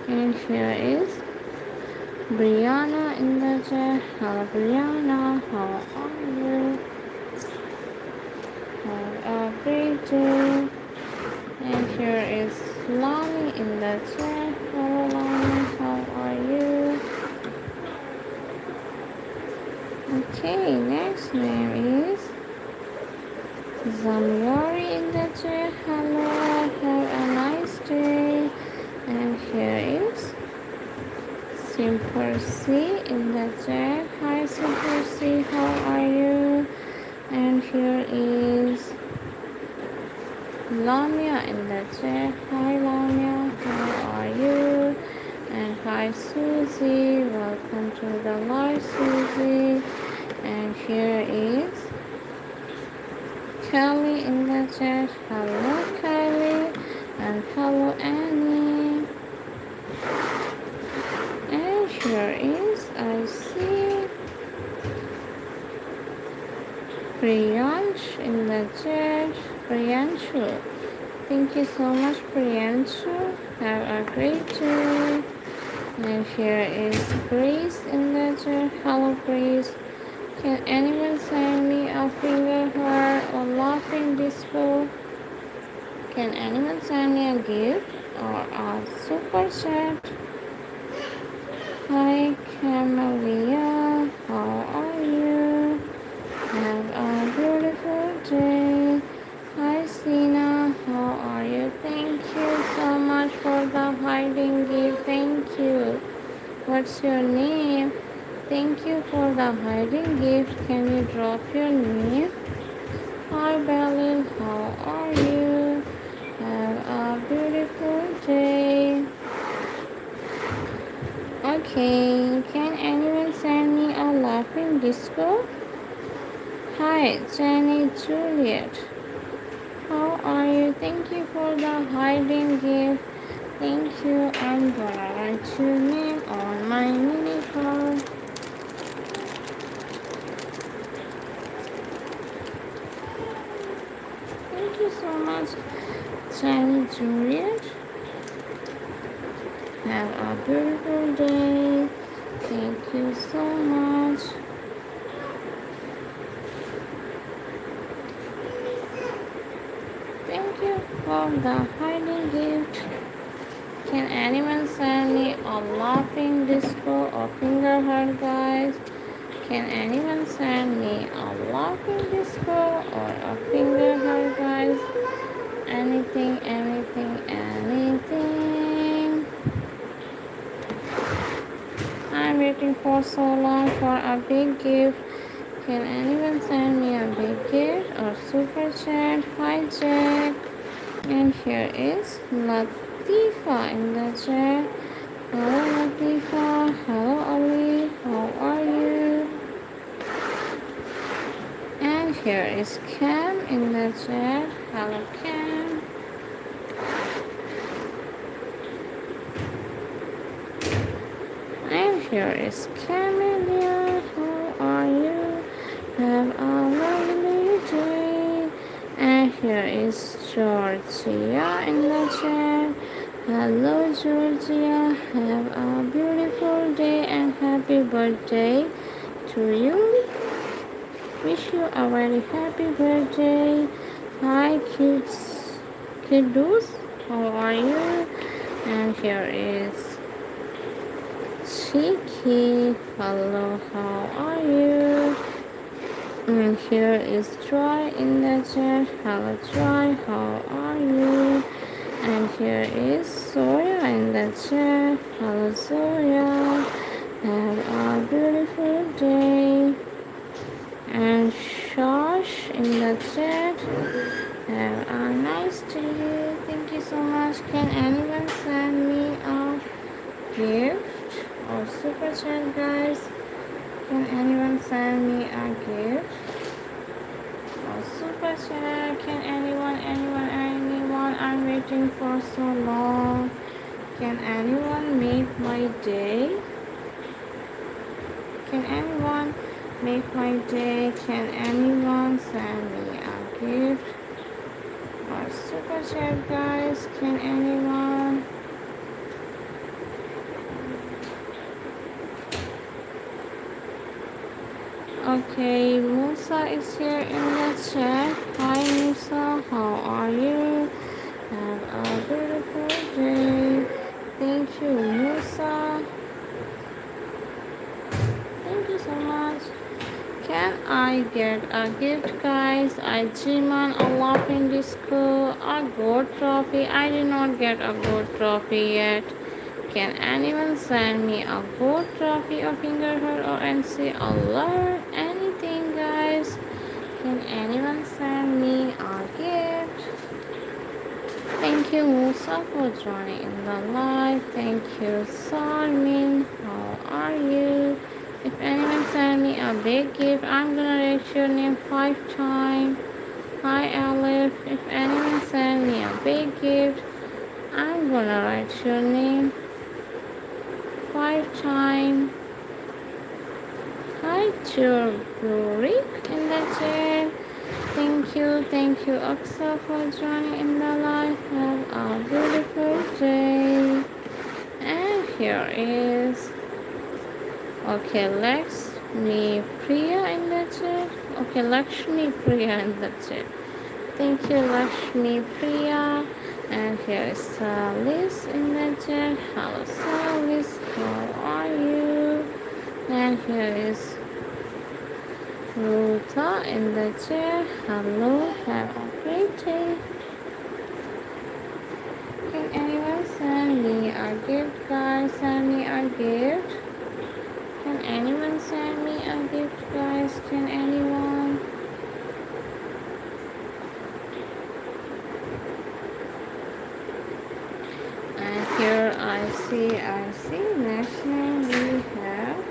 And here is Brianna in the chat. Hello, Brianna. How are you? Have a great day. And here is Lani in the chat. Hello, Lani. How are you? Okay, next name is Zamyari in the chat. Hello, have a nice day. And here is Simper C in the chat. Hi, Simper C. How are you? And here is Lamia in the chat. Hi, Lamia. How are you? And hi, Susie. Welcome to the live, Susie. And here is Kelly in the chat. Hello, Kelly. And hello, Annie. And here is, I see Priyansh in the chat. Priyanshu. Thank you so much, Priyanshu. Have a great day. And here is Grace in the chat. Hello, Grace. Can anyone send me a finger heart or laughing disco? Can anyone send me a gift or a super chat? Hi, Camelia. How are you? Have a beautiful day. Hi, Sina. How are you? Thank you so much for the hiding gift. Thank you. What's your name? Thank you for the hiding gift. Can you drop your name? Hi Berlin, how are you? Have a beautiful day. Okay, can anyone send me a laughing disco? Hi, Jenny Juliet. How are you? Thank you for the hiding gift. Thank you. I'm gonna write your name on my mini card. Thank you so much, Jenny Juliet. Have a beautiful day. Thank you so much. Thank you for the hiding gift. Can anyone send me a laughing disco or finger heart, guys? Can anyone send me a laughing disco or a finger heart, guys? Anything, anything, anything. I'm waiting for so long for a big gift. Can anyone send me a big gift or super chat? Hi, Jack. And here is Latifa in the chat. Hello, Latifa. Hello, Ali. How are you? And here is Cam in the chat. Hello, Cam. And here is Camelia. How are you? Have a lovely day. And here is Georgia in the chat. Hello, Georgia. Have a beautiful day and happy birthday to you. Wish you a very happy birthday. Hi, kids, kiddos. How are you? And here is Cheeky. Hello, how are you? And here is Troy in the chat. Hello, Troy, how are you? And here is Soya in the chat. Hello, Soya. Have a beautiful day. And Shosh in the chat. Have a nice day. Thank you so much. Can anyone send me a gift or super chat, guys? Can anyone send me a gift or super chat? Can anyone? I'm waiting for so long. Can anyone make my day? Can anyone make my day? Can anyone send me a gift or super chat, guys? Can anyone? Okay, Musa is here in the chat. Hi Musa, how are you? Have a beautiful day. Thank you, Musa. Thank you so much. Can I get a gift, guys? I Jiman a laughing disco, a gold trophy. I did not get a gold trophy yet. Can anyone send me a gold trophy or finger heart or NC alert? Anything, guys? Can anyone send me a gift? Thank you, Musa, for joining in the live. Thank you, Sarmin. How are you? If anyone send me a big gift, I'm gonna write your name 5 times. Hi, Aleph. If anyone send me a big gift, I'm gonna write your name 5 times. Hi, Turburik in the chat. Thank you, Aksa, for joining in the live. Have a beautiful day. And here is, okay, Lakshmi Priya in the chat. Okay, Lakshmi Priya in the chat. Thank you, Lakshmi Priya. And here is Salis in the chat. Hello, Salis. How are you? And here is Ruta in the chat. Hello, have a great day. Can anyone send me a gift, guys? Send me a gift. Can anyone send me a gift, guys? Can anyone? I see. Next name we have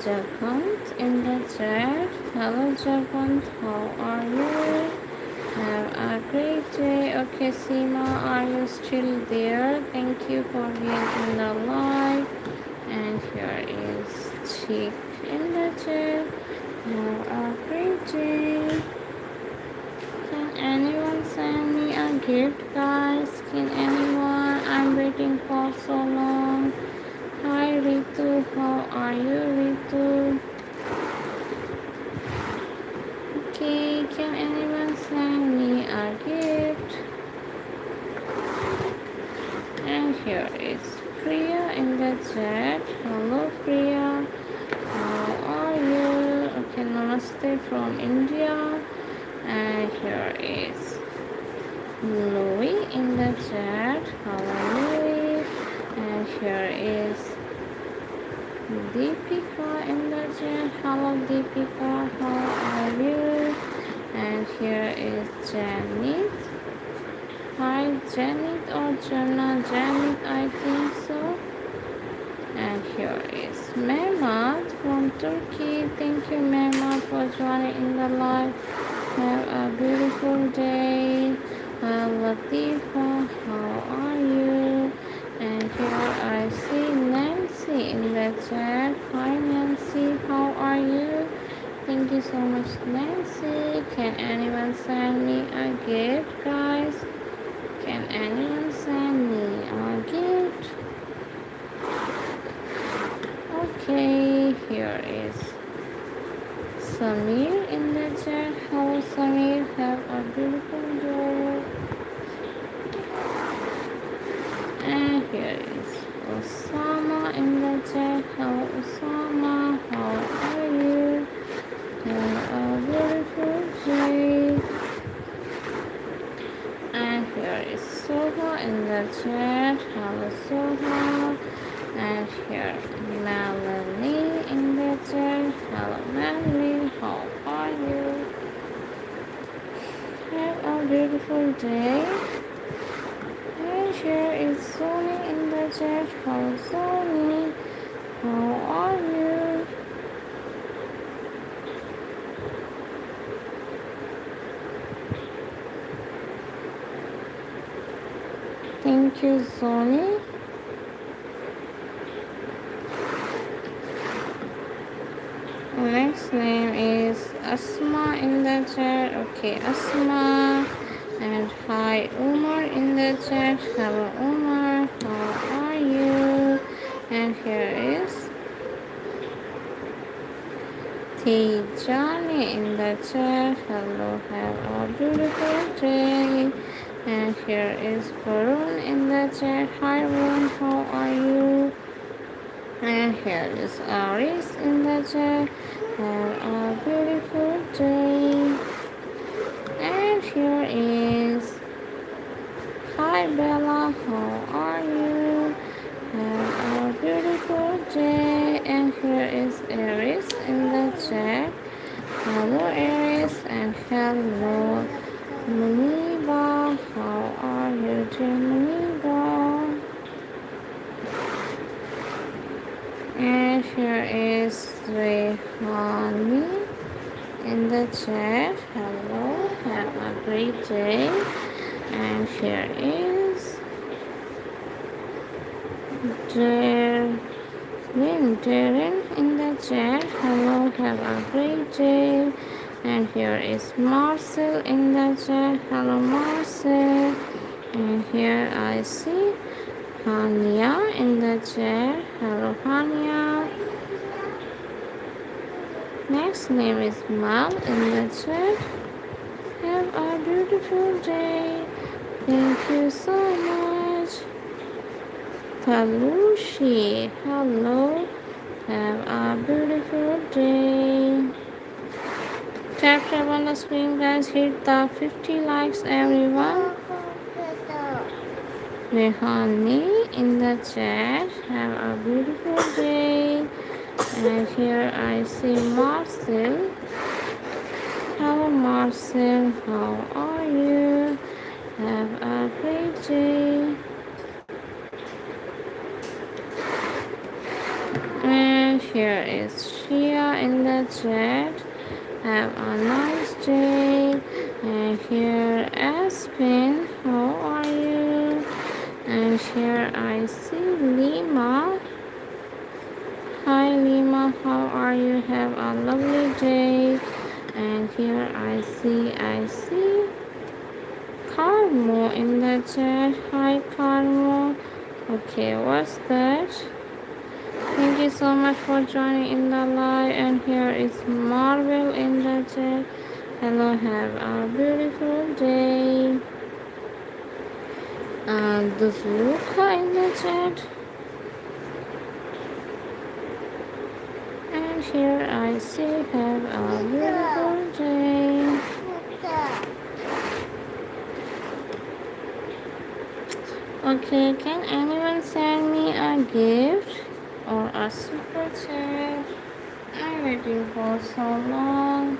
Jagant in the chat. Hello Jagant, how are you? Have a great day. Okay, Seema, are you still there? Thank you for being in the live. And here is Chick in the chat. Have a great day. Can anyone send me a gift, guys? Can anyone? I'm waiting for so long. Hi Ritu, how are you, Ritu? Okay, can anyone send me a gift? And here is Priya in the chat. Hello Priya, how are you? Okay, namaste from India. And here is Louis in the chat. Hello Louis. And here is Deepika in the chat. Hello Deepika, how are you? And here is Janet. Hi Janet or Jana. Janet, I think so. And here is Mehmet from Turkey. Thank you Mehmet for joining in the live. Have a beautiful day. Latifa, how are you? And here I see Nancy in the chat. Hi Nancy, how are you? Thank you so much Nancy. Can anyone send me a gift, guys? Can anyone send me a gift? Okay, here is Samir in the chat. Hello Samir, have a beautiful day. And here is Osama in the chat. Hello Osama, how are you? Have a beautiful day. And here is Soha in the chat. Hello Soha. And here Melanie in the chat. Hello Melanie, how are you? Have a beautiful day. And here is Sony in the chat. Hello Sony, how are you? Thank you Sony. Next name is Asma in the chat. Okay, Asma. And hi Umar in the chat. Hello Umar, how are you? And here is Tijani in the chat. Hello, have a beautiful day. And here is Varun in the chat. Hi Varun, how are you? And here is Aris in the chat. Have a beautiful day. And here is hi Bella, how are you? Have a beautiful day. And here is Aris in the chat. Hello Aris and hello Muniba. How are you doing, Muniba? And here is Rehani in the chat. Hello, have a great day. And here is Darren in the chat. Hello, have a great day. And here is Marcel in the chat. Hello, Marcel. And here I see Hania in the chat. Hello, Hania. Next name is Mal in the chat. Have a beautiful day. Thank you so much. Talushi, hello. Have a beautiful day. Tap on the screen, guys. Hit the 50 likes, everyone. Rehani in the chat. Have a beautiful day. And here I see Marcel. Hello Marcel. How are you? Have a great day. And here is Shia in the chat. Have a nice day. And here Aspen. How are you? And here I see Lima. Hi Lima, how are you? Have a lovely day. And here I see Carmo in the chat. Hi Carmo. Okay, what's that? Thank you so much for joining in the live. And here is Marvel in the chat. Hello, have a beautiful day. And this Luca in the chat. And here I see have a beautiful day. Okay, can anyone send me a gift or a super chat? I'm waiting for so long.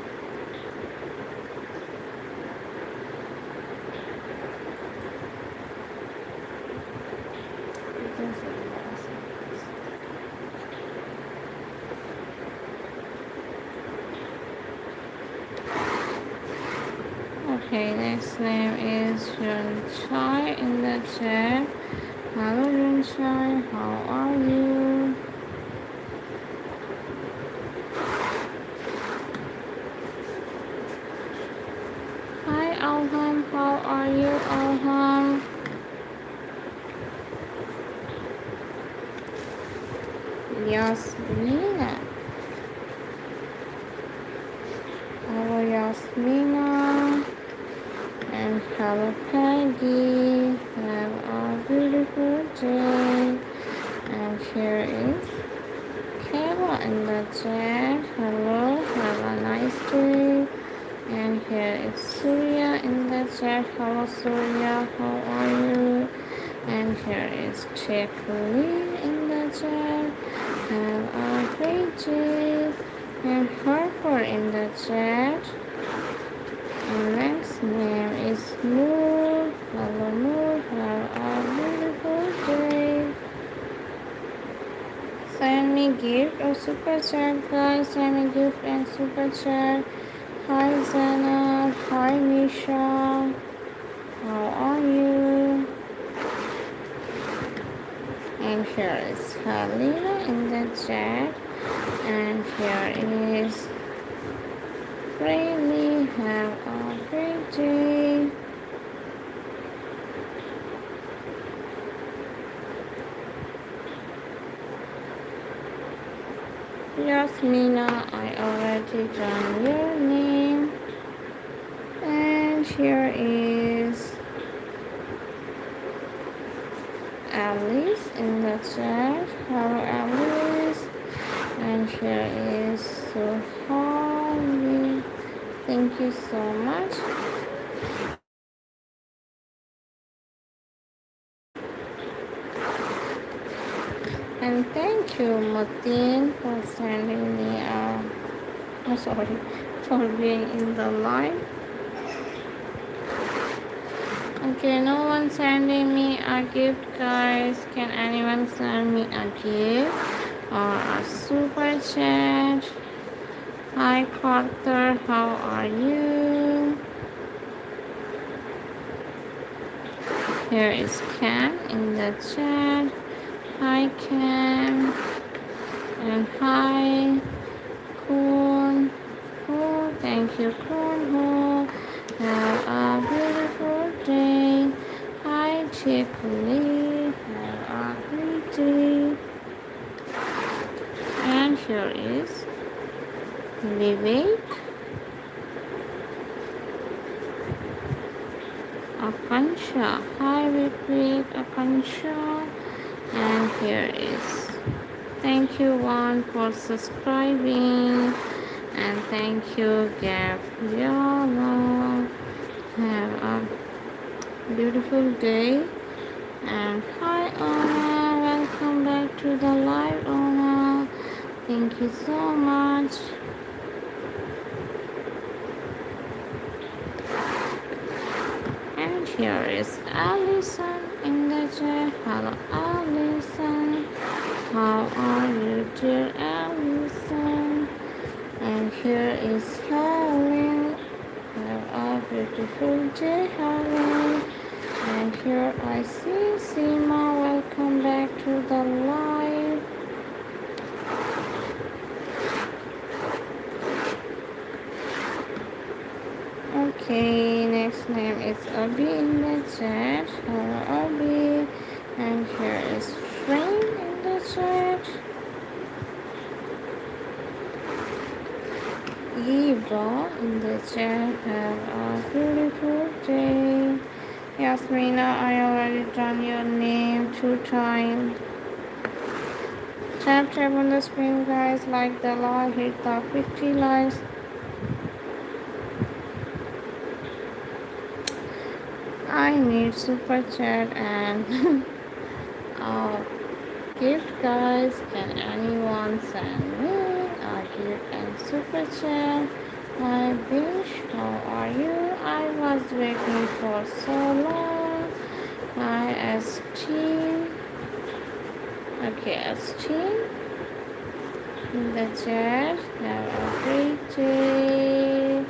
Okay, next name is Chai in the chat. Hello Chai, how are you? Hi Alham, how are you Alham? Yasmina. Hello Yasmina. And hello Peggy. Have a beautiful day. And here is Kayla in the chat. Hello, have a nice day. And here is Surya in the chat. Hello Surya, how are you? And here is Chick Lee in the chat. Have a great day. And Harper in the chat. And next name is Noor. Hello Noor, have a beautiful day. Send me gift or super chat, guys. Send me gift and super chat. Hi Zana. Hi Nisha. How are you? And here is Halina in the chat. And here is Rayleigh. Have a great day. Yasmina, I already done your name. And here is Alice in the chat. Hello Alice. And here is Suhali. Thank you so much. And thank you Mateen for sending me for being in the live. Okay, no one sending me a gift, guys. Can anyone send me a gift or a super chat? Hi Carter, how are you? Here is Cam in the chat. Hi Cam. And hi Corn. Oh, thank you Corn. Have a beautiful day. Hi Chick Lee. Have a great day. And here is Vivek. Akansha. Hi Vivek. Akansha. And here is thank you one for subscribing. And thank you Gabriella. Have a beautiful day. And hi Anna, welcome back to the live Anna. Thank you so much. here is Allison in the chat. Hello, Allison. How are you, dear Allison? And here is Helen. Have a beautiful day, Helen. And here I see Sima. Welcome back to the live. Okay, next name is Abby in the chat. Hello, Abby. And here is Frank in the chat. Eva in the chat. Have a beautiful day. Yasmina, I already done your name 2 times. Tap on the screen, guys. Like the live. Hit the 50 likes. I need super chat and gift, guys. Can anyone send me a gift and super chat? Hi Bish, how are you? I was waiting for so long. Hi ST. Okay, ST in the chat. Have a great day.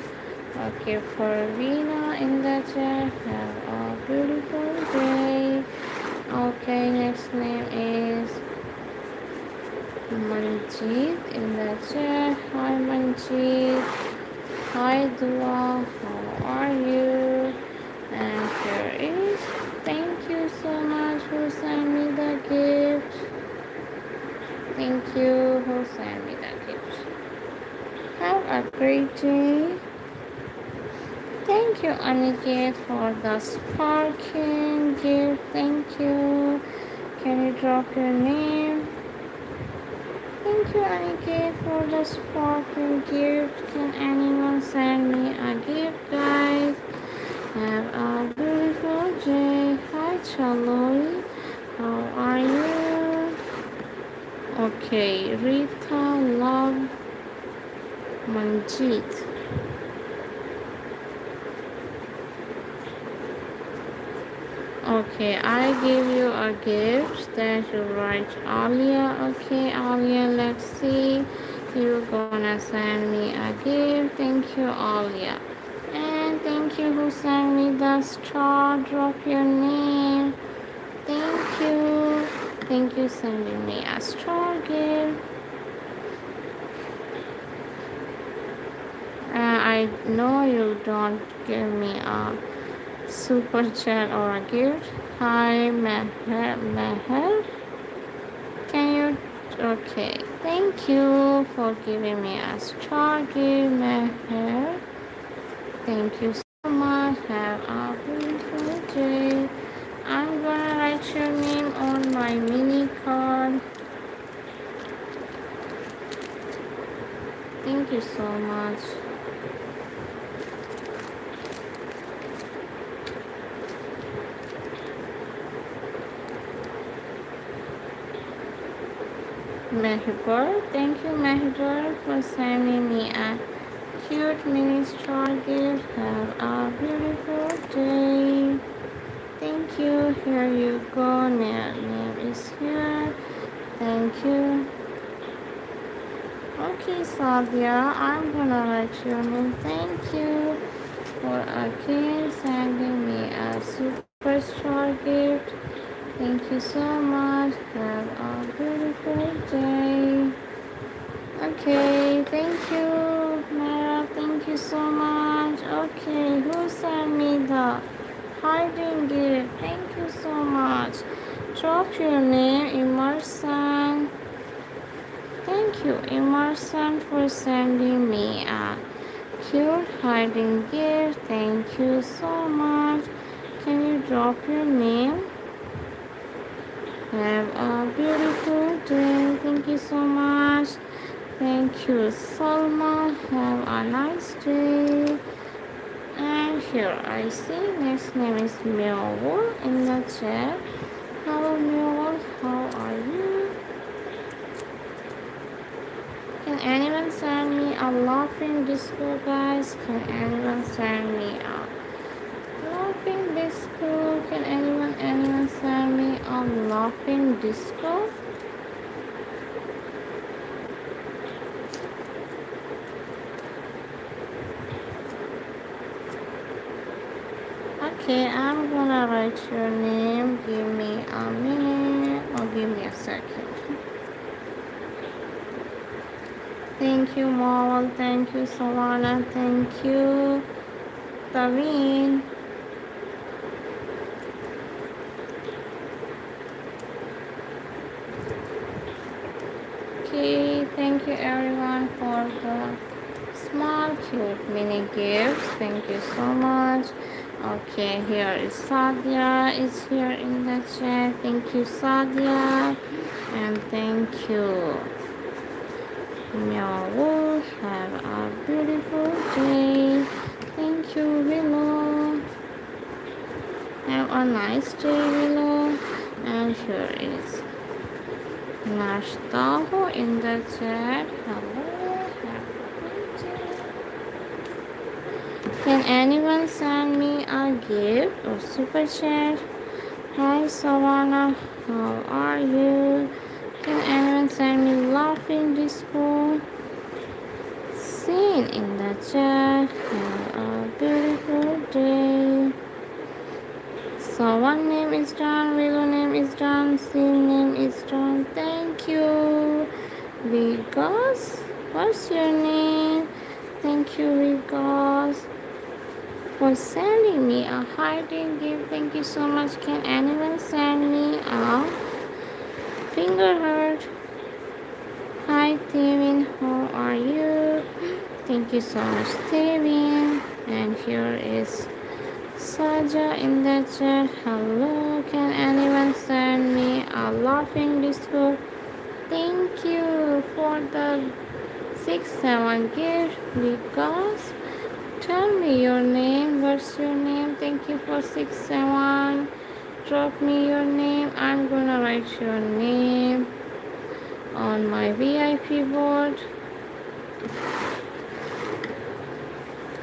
Okay, for Vina in the chat. Have a beautiful day. Okay, next name is Manjeet in the chat. Hi Manjeet. Hi Dua. How are you? And here is. Thank you so much who sent me the gift. Thank you who sent me the gift. Have a great day. Thank you, Aniket, for the sparking gift. Thank you. Can you drop your name? Thank you, Aniket, for the sparking gift. Can anyone send me a gift, guys? Have a beautiful day. Hi, Chaloy. How are you? Okay, Rita, love, Manjeet. Okay, I give you a gift that you write Alia. Okay, Alia, let's see. You're gonna send me a gift. Thank you, Alia. And thank you who sent me the star. Drop your name. Thank you. Thank you sending me a star gift. I know you don't give me a super chat or a gift. Hi Meher. Can you okay. Thank you for giving me a star gift, Meher. Thank you so much. Have a beautiful day. I'm gonna write your name on my mini card. Thank you so much. Mehbur, thank you Mehbur for sending me a cute mini star gift. Have a beautiful day. Thank you. Here you go. Name is here. Thank you. Okay, Sadia, I'm gonna write your name. Thank you for again sending me a super star gift. Thank you so much. Have a beautiful day. Okay, thank you, Mara. Thank you so much. Okay, who sent me the hiding gift? Thank you so much. Drop your name, Emerson. Thank you, Emerson, for sending me a cute hiding gift. Thank you so much. Can you drop your name? Have a beautiful day. Thank you so much. Thank you, Salma. Have a nice day. And here I see next name is Millwall in the chat. Hello, Millwall. How are you? Can anyone send me a laughing disco, guys? Can anyone send me a laughing disco? laughing disco. Okay, I'm gonna write your name. Give me a minute or give me a second. Thank you, Marvel. Thank you, Savannah. Thank you, Taveen. Okay, thank you everyone for the small cute mini gifts. Thank you so much. Okay, here is Sadia is here in the chat. Thank you, Sadia, and thank you. Meow. Have a beautiful day. Thank you, Willow. Have a nice day, Willow. And here is Nashtaho in the chat. Hello. Have a great day. Can anyone send me a gift or super chat? Hi, Savannah. How are you? Can anyone send me laughing disco? Scene in the chat. Have a beautiful day. So one name is done, Willow name is done, scene name is done. Thank you. Because what's your name? Thank you, Because, for sending me a hearting gift. Thank you so much. Can anyone send me a finger heart? Hi, Tevin. How are you? Thank you so much, Tevin. And here is Saja in the chat. Hello. Can anyone send me a laughing disco? Thank you for the 6-7 gift. Because tell me your name. What's your name? Thank you for 6-7. Drop me your name. I'm gonna write your name on my VIP board.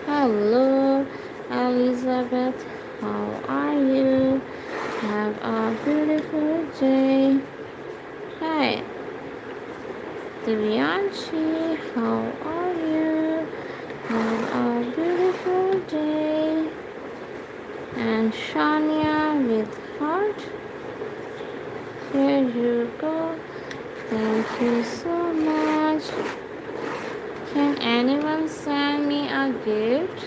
Hello, Elizabeth. How are you? Have a beautiful day. Hi, Divyanshi. How are you? Have a beautiful day. And Shania with heart. Here you go. Thank you so much. Can anyone send me a gift?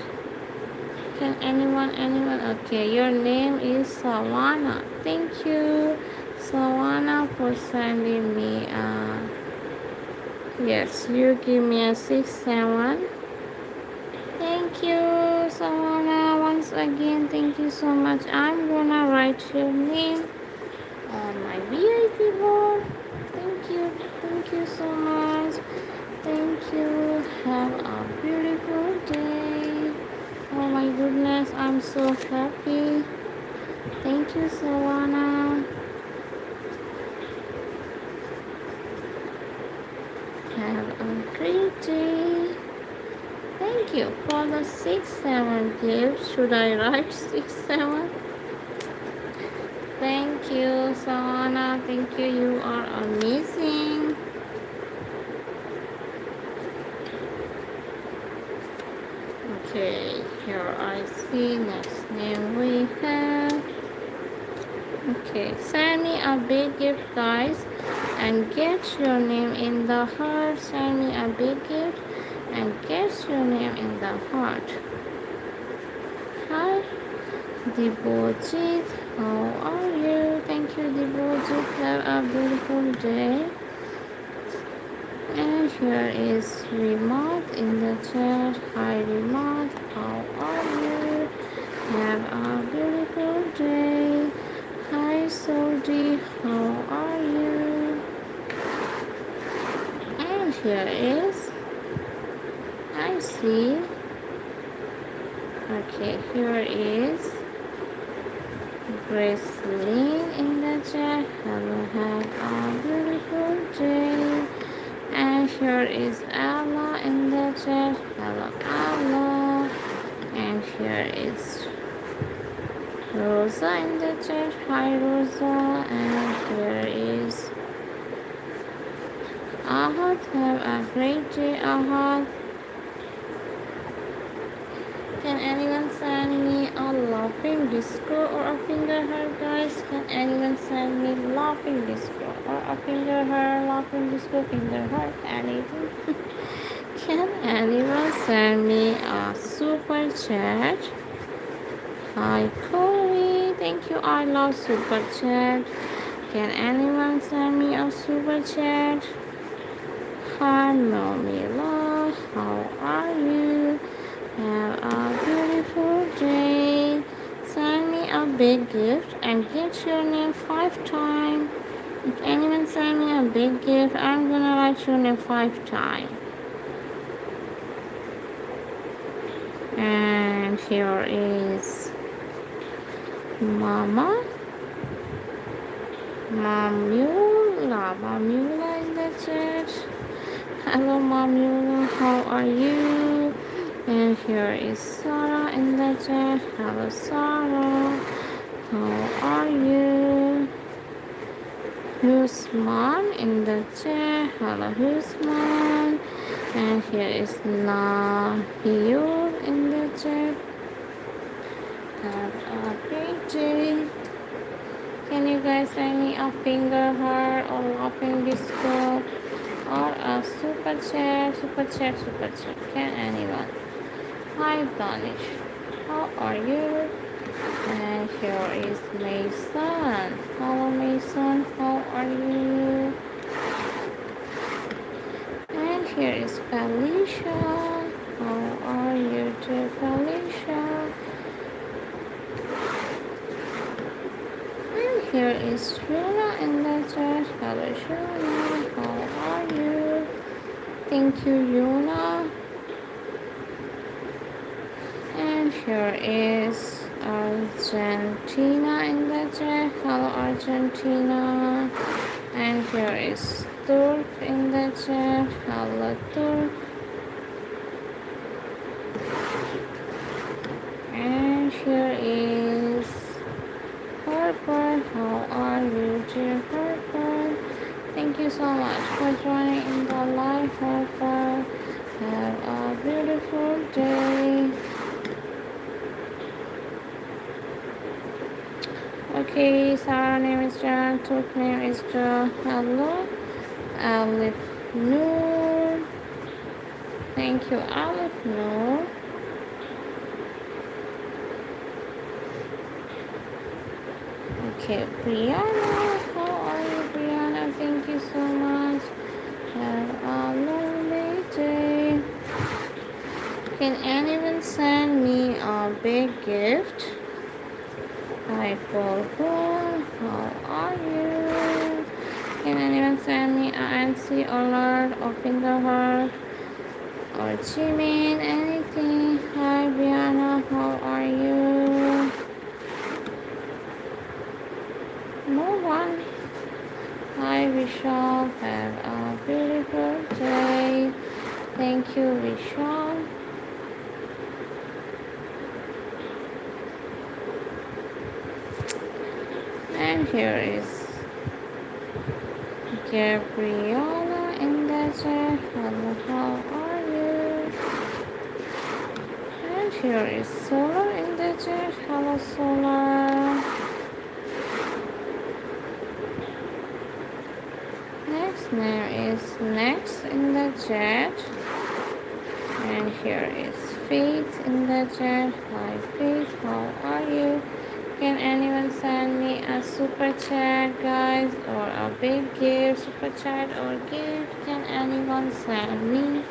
Can anyone? Okay, your name is Savannah. Thank you, Savannah, for sending me yes, you give me a 6-7. Thank you, Savannah, once again. Thank you so much. I'm gonna write your name on my VIP board. Thank you so much. Thank you. Have a beautiful day. Oh my goodness, I'm so happy. Thank you, Savannah. Have a great day. Thank you for the 6-7 gift. Should I write 6-7? Thank you, Savannah. Thank you. You are amazing. Okay, here I see next name we have. Okay, send me a big gift, guys, and get your name in the heart. Send me a big gift and get your name in the heart. Hi, Debojit. How are you? Thank you, Debojit. Have a beautiful day. And here is Remote in the chat. Hi, Remote. How are you? Have a beautiful day. Hi, Soldi. How are you? And here is, I see. Okay, here is Grace Lynn in the chat. Hello, have a beautiful day. And here is Ella in the chat. Hello, Ella. And here is Rosa in the chat. Hi Rosa. And here is Ahad. Have a great day, Ahad. Can anyone send me a laughing disco or a finger heart, guys? Can anyone send me laughing disco or a finger heart, laughing disco, finger heart, anything? Can anyone send me a super chat? Hi, Corey. Thank you. I love super chat. Can anyone send me a super chat? Hello, Mila. How are you? Have a beautiful day. Send me a big gift and get your name 5 times. If anyone send me a big gift, I'm gonna write your name 5 times. And here is Mama. Mamula in the chat. Hello, Mamula. How are you? And here is Sarah in the chat. Hello, Sarah. How are you? Husman in the chat. Hello, Husman. And here is Nahiyul in the chat. Have a great day. Can you guys send me a finger heart or laughing disco or a super chat? Super chat, super chat. Can anyone? Hi, Danish. How are you? And here is Mason. Hello, Mason. How are you? And here is Felicia. How are you too, Felicia? And here is Shuna in the chat. Hello, Shuna. How are you? Thank you, Yuna. And here is Argentina in the chat. Hello, Argentina. And here is Turk in the chat. Hello, Turk. And here is Harper. How are you, dear Harper? Thank you so much for joining in the live, Harper. Have a beautiful day. Okay, Sarah name is Jan, Turk name is Jo. Hello, Alif Noor. Thank you, Alif Noor. Okay, Brianna. How are you, Brianna? Thank you so much. Have a lovely day. Can anyone send me a big gift? Hi, Paul. How are you? Can anyone send me a NC alert or finger heart or Jimin? Anything? Hi, Brianna. How are you? No one. Hi, Vishal. Have a beautiful day. Thank you, Vishal. And here is Gabriella in the chat. Hello, how are you? And here is Solar in the chat. Hello, Solar. Next name is Next in the chat. And here is Faith in the chat. Hi, Faith. How are you? Can anyone send me a super chat, guys, or a big gift, super chat or gift? Can anyone send me?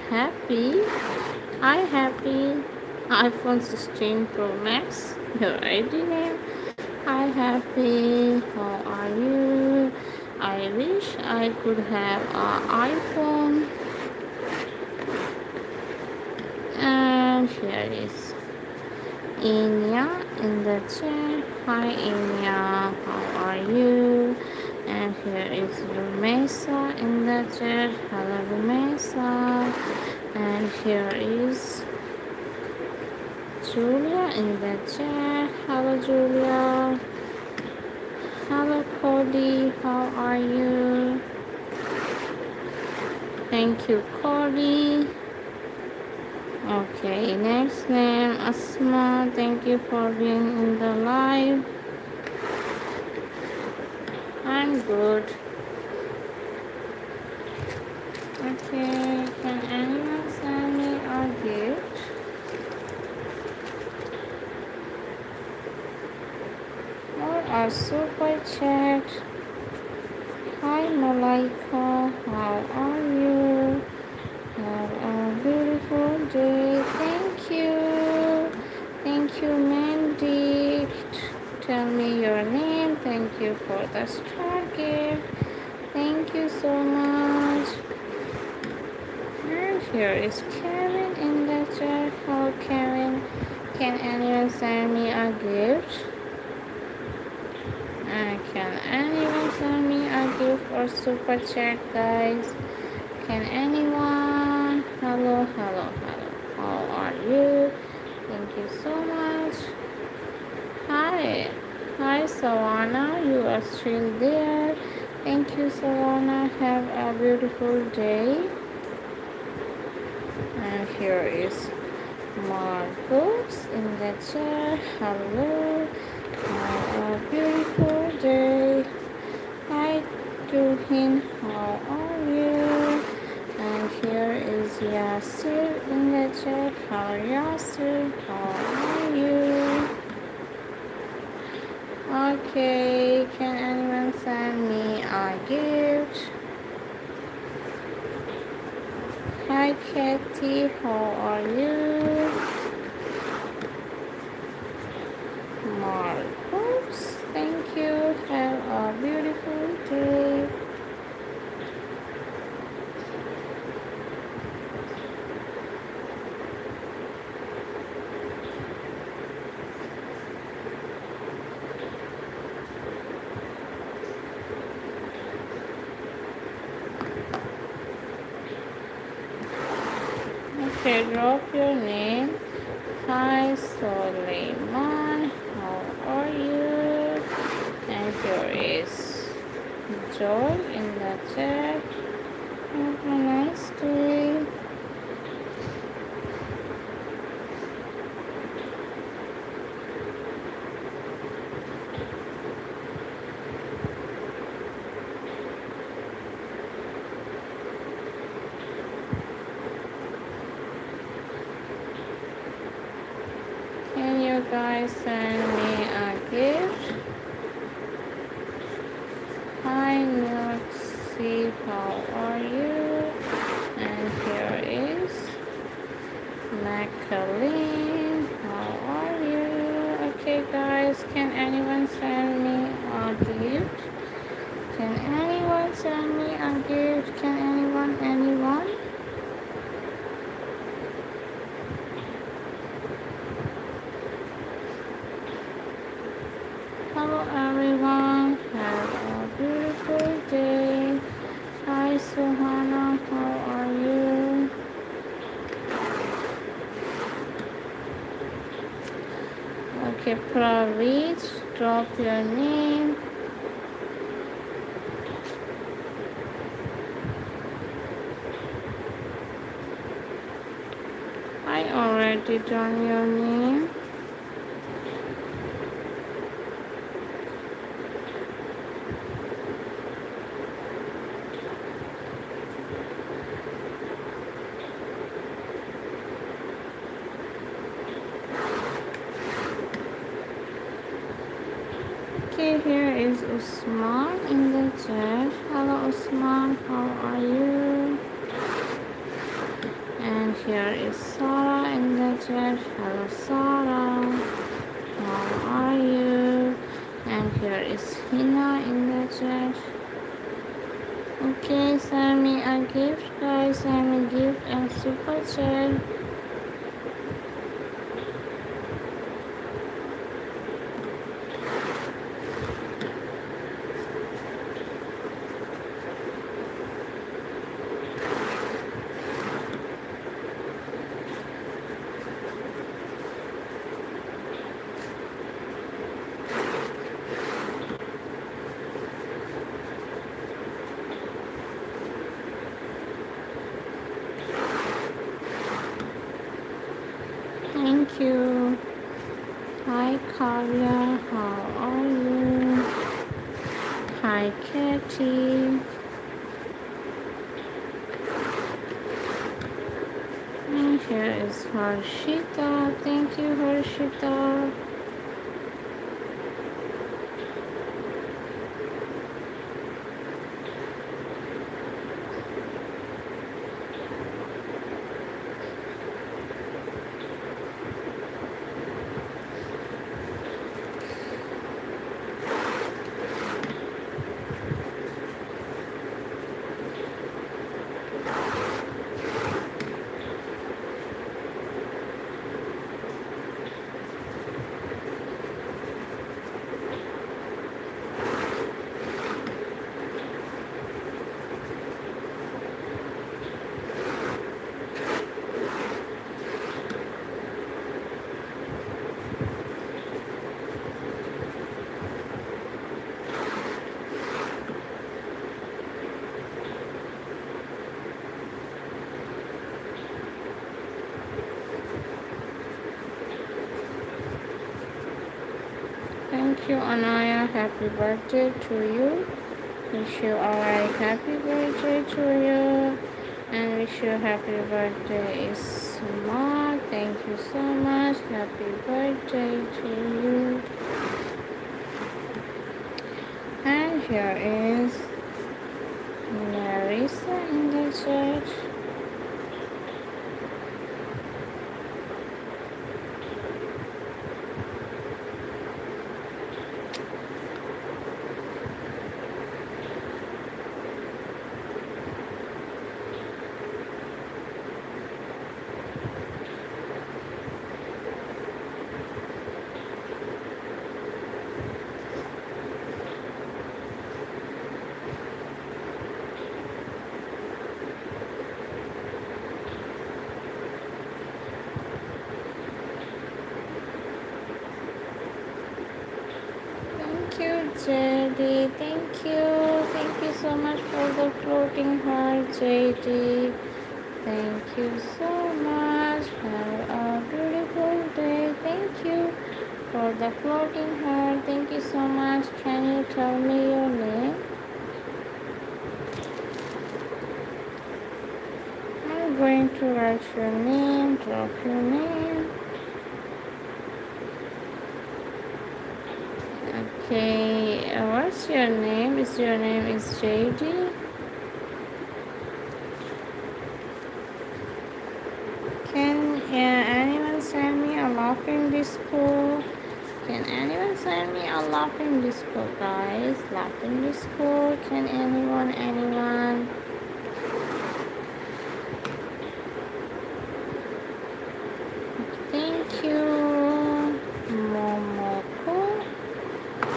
happy. Hi, happy. iPhone 16 Pro Max. Your ID name. Hi, happy. How are you? I wish I could have an iPhone. And here is Inya in the chat. Hi, Inya. How are you? And here is Rumesa in the chat. Hello, Rumesa. And here is Julia in the chat. Hello, Julia. Hello, Cody. How are you? Thank you, Cody. Okay, next name Asma. Thank you for being in the live. I'm good. Okay, can anyone send me a gift? Or a super chat? Hi Malaika, how are you? Have a beautiful day. Thank you. Thank you, Mandy. Tell me your name. Thank you for the star gift. Thank you so much. And here is Kevin in the chat. Hello, Kevin. Can anyone send me a gift? Can anyone send me a gift or super chat, guys? Can anyone? Hello, hello, hello. How are you? Thank you so much. Hi. Hi, Savannah. You are still there. Thank you, Savannah. Have a beautiful day. And here is Marcos in the chat. Hello. Have a beautiful day. Hi to him. How are you? And here is Yasir in the chat. How Yasir? How are you? Okay, can anyone send me a gift? Hi Katie, how are you? Marcos, thank you. Have a beautiful day. Okay, drop your name. Hi Suleiman, how are you? And here is Joy in the chat. Have a nice day. Can you guys send me a gift? Hi Noxy, how are you? And here is Macalyn, how are you? Okay guys, can anyone send me a gift? Can anyone send me a gift? Can anyone? Hello everyone, have a beautiful day. Hi Suhana, how are you? Okay, Praveet, drop your name. I already done your name. Okay, here is Usman in the chat. Hello Usman, how are you? Hina in the chat. Okay, send me a gift, guys. Send me gift and super chat. Thank you. Hi, Kavya. How are you? Hi, Katie. And here is Harshita. Thank you, Harshita. Thank you, Anaya. Happy birthday to you. Wish you a very happy birthday to you. And wish you happy birthday, Isma. Thank you so much. Happy birthday to you. And here is Marisa in the church. Thank you, JD. Thank you. Thank you so much for the floating heart, JD. Thank you so much. Have a beautiful day. Thank you for the floating heart. Thank you so much. Can you tell me your name? I'm going to write your name, drop your name. Okay, what's your name? Is your name is JD? Can anyone send me a laughing disco? Can anyone send me a laughing disco, guys? Laughing disco. Can anyone? Thank you, Momoko.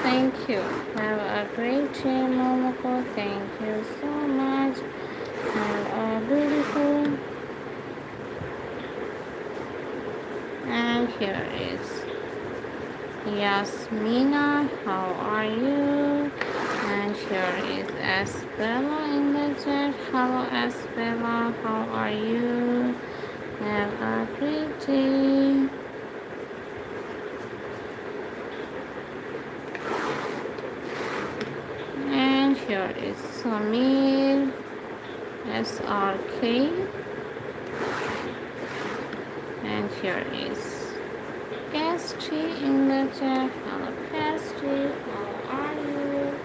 Thank you. Have a great day, Momoko. Thank you so much. Have a beautiful. And here is Yasmina. How are you? And here is Asbella in the chat. Hello, Asbella. How are you? Have a great day. And here is Samir SRK. And here is Casty in the chat. Hello, Casty. How are you?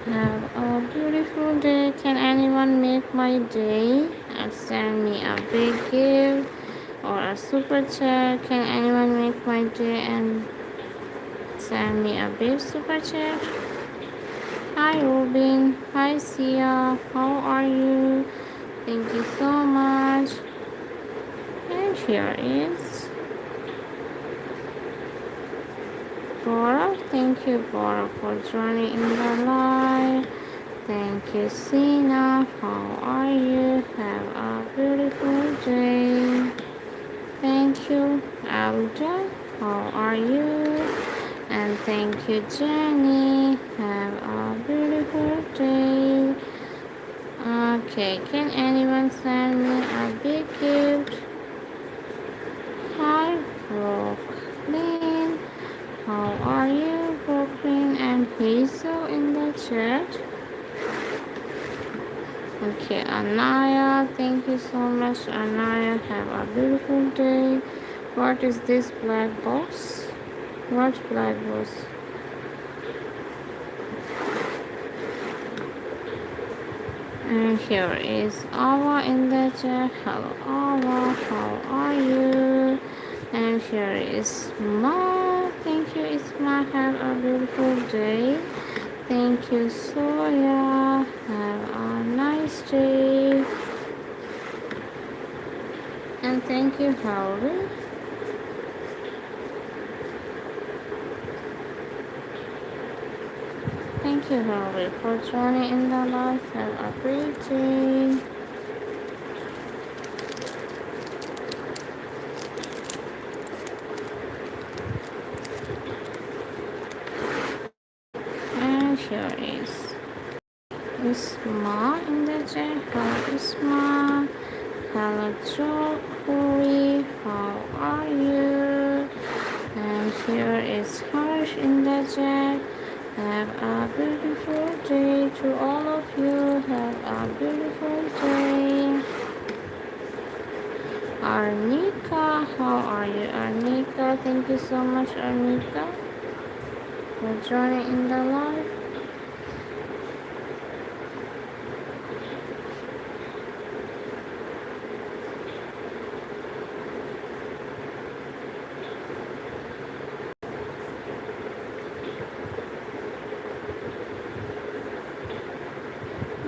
Have a beautiful day. Can anyone make my day and send me a big gift or a super chat? Can anyone make my day and send me a big super chat? Hi Robin. Hi Sia. How are you? Thank you so much. And here is Bora. Thank you, Bora, for joining in the live. Thank you, Sina. How are you? Have a beautiful day. Thank you, Alja. How are you? And thank you, Jenny. Have a beautiful day. Okay, can anyone send me a big gift? Hi, Brooklyn. How are you, Brooklyn and Hazel in the chat? Okay, Anaya, thank you so much, Anaya. Have a beautiful day. What is this black box? What black box? And here is Awa in the chat. Hello, Awa. How are you? And here is Ma. Thank you, Isma. Have a beautiful day. Thank you, Soya. Have a nice day. And thank you, Howard. Thank you, Howard, for joining in the live. Have a great day. And here is Isma in the chat. Hello, Isma. Hello, Jokowi. How are you? And here is Harsh in the chat. Have a beautiful day to all of you. Have a beautiful day. Arnika, how are you, Arnika? Thank you so much, Arnika, for joining in the live.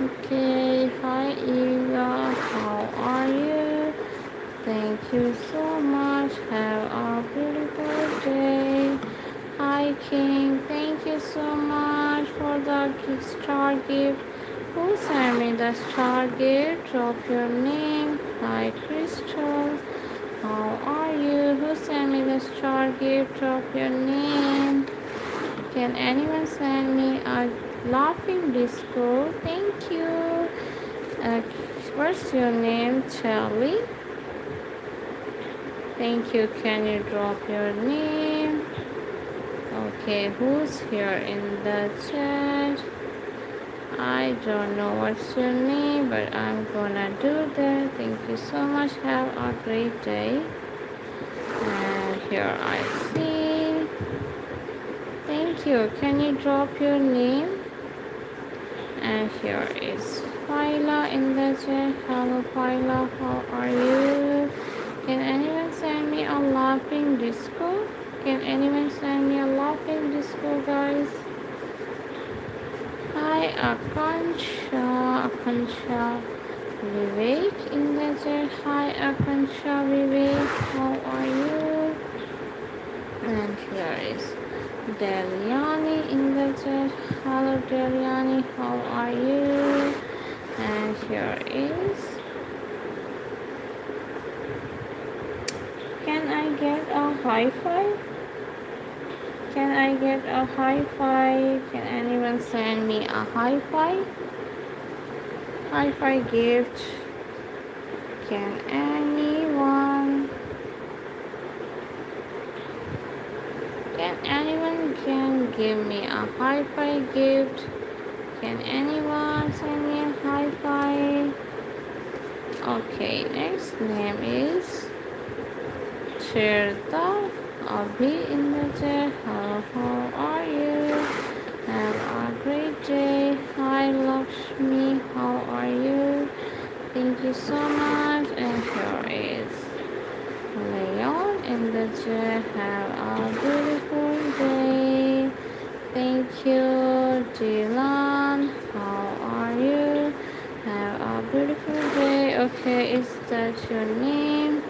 Okay, hi Eva, how are you? Thank you so much. Have a beautiful day. Hi King, thank you so much for the star gift. Who sent me the star gift? Drop your name. Hi Crystal, how are you? Who sent me the star gift? Drop your name. Can anyone send me a laughing disco? Thank you. Uh, what's your name, Charlie? Thank you. Can you drop your name? Okay, who's here in the chat? I don't know what's your name, but I'm gonna do that. Thank you so much. Have a great day. And here I see. Thank you. Can you drop your name? And here is Phyla in the chat. Hello Phyla, how are you? Can anyone send me a laughing disco? Can anyone send me a laughing disco, guys? Hi Akansha Vivek in the chat. Hi Akansha Vivek, how are you? And here is Deliani in the chat. Hello Deliani, how are you? And here is, can I get a high five? Can I get a high five? Can anyone send me a high five? High five gift. Can anyone? Can anyone can give me a high five gift? Can anyone send me a high five? Okay, next name is Sherda Abhi in the chat. Hello, how are you? Have a great day. Hi Lakshmi, how are you? Thank you so much. And here is Leon in the chat. Have a beautiful day. Thank you, Dylan. How are you? Have a beautiful day. Okay, is that your name?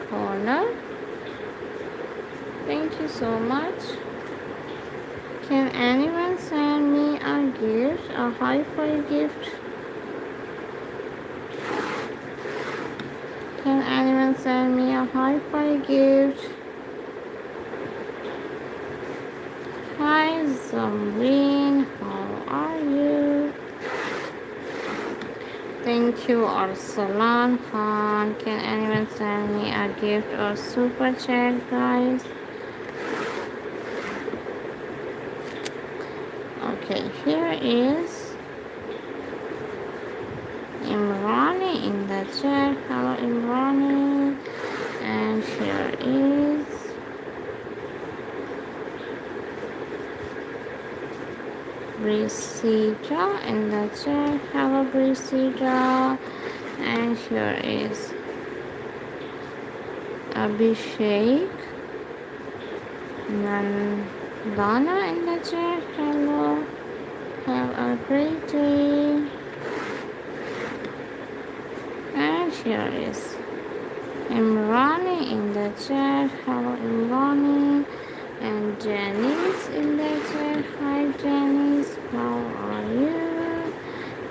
Connor. Thank you so much. Can anyone send me a gift? A hi-fi gift? Can anyone send me a hi-fi gift? Hi, Zamreen. How are you? Thank you, Arsalan Khan. Can anyone send me a gift or super chat, guys? Okay, here is Imrani in the chat. Hello, Imrani. And here is Brisita in the chat. Hello, Brisita. And here is Abhishek Nandana in the chat. Hello. Have a great day. And here is Imrani in the chat. Hello, Imrani. And Janice in the chat. Hi, Janice. How are you?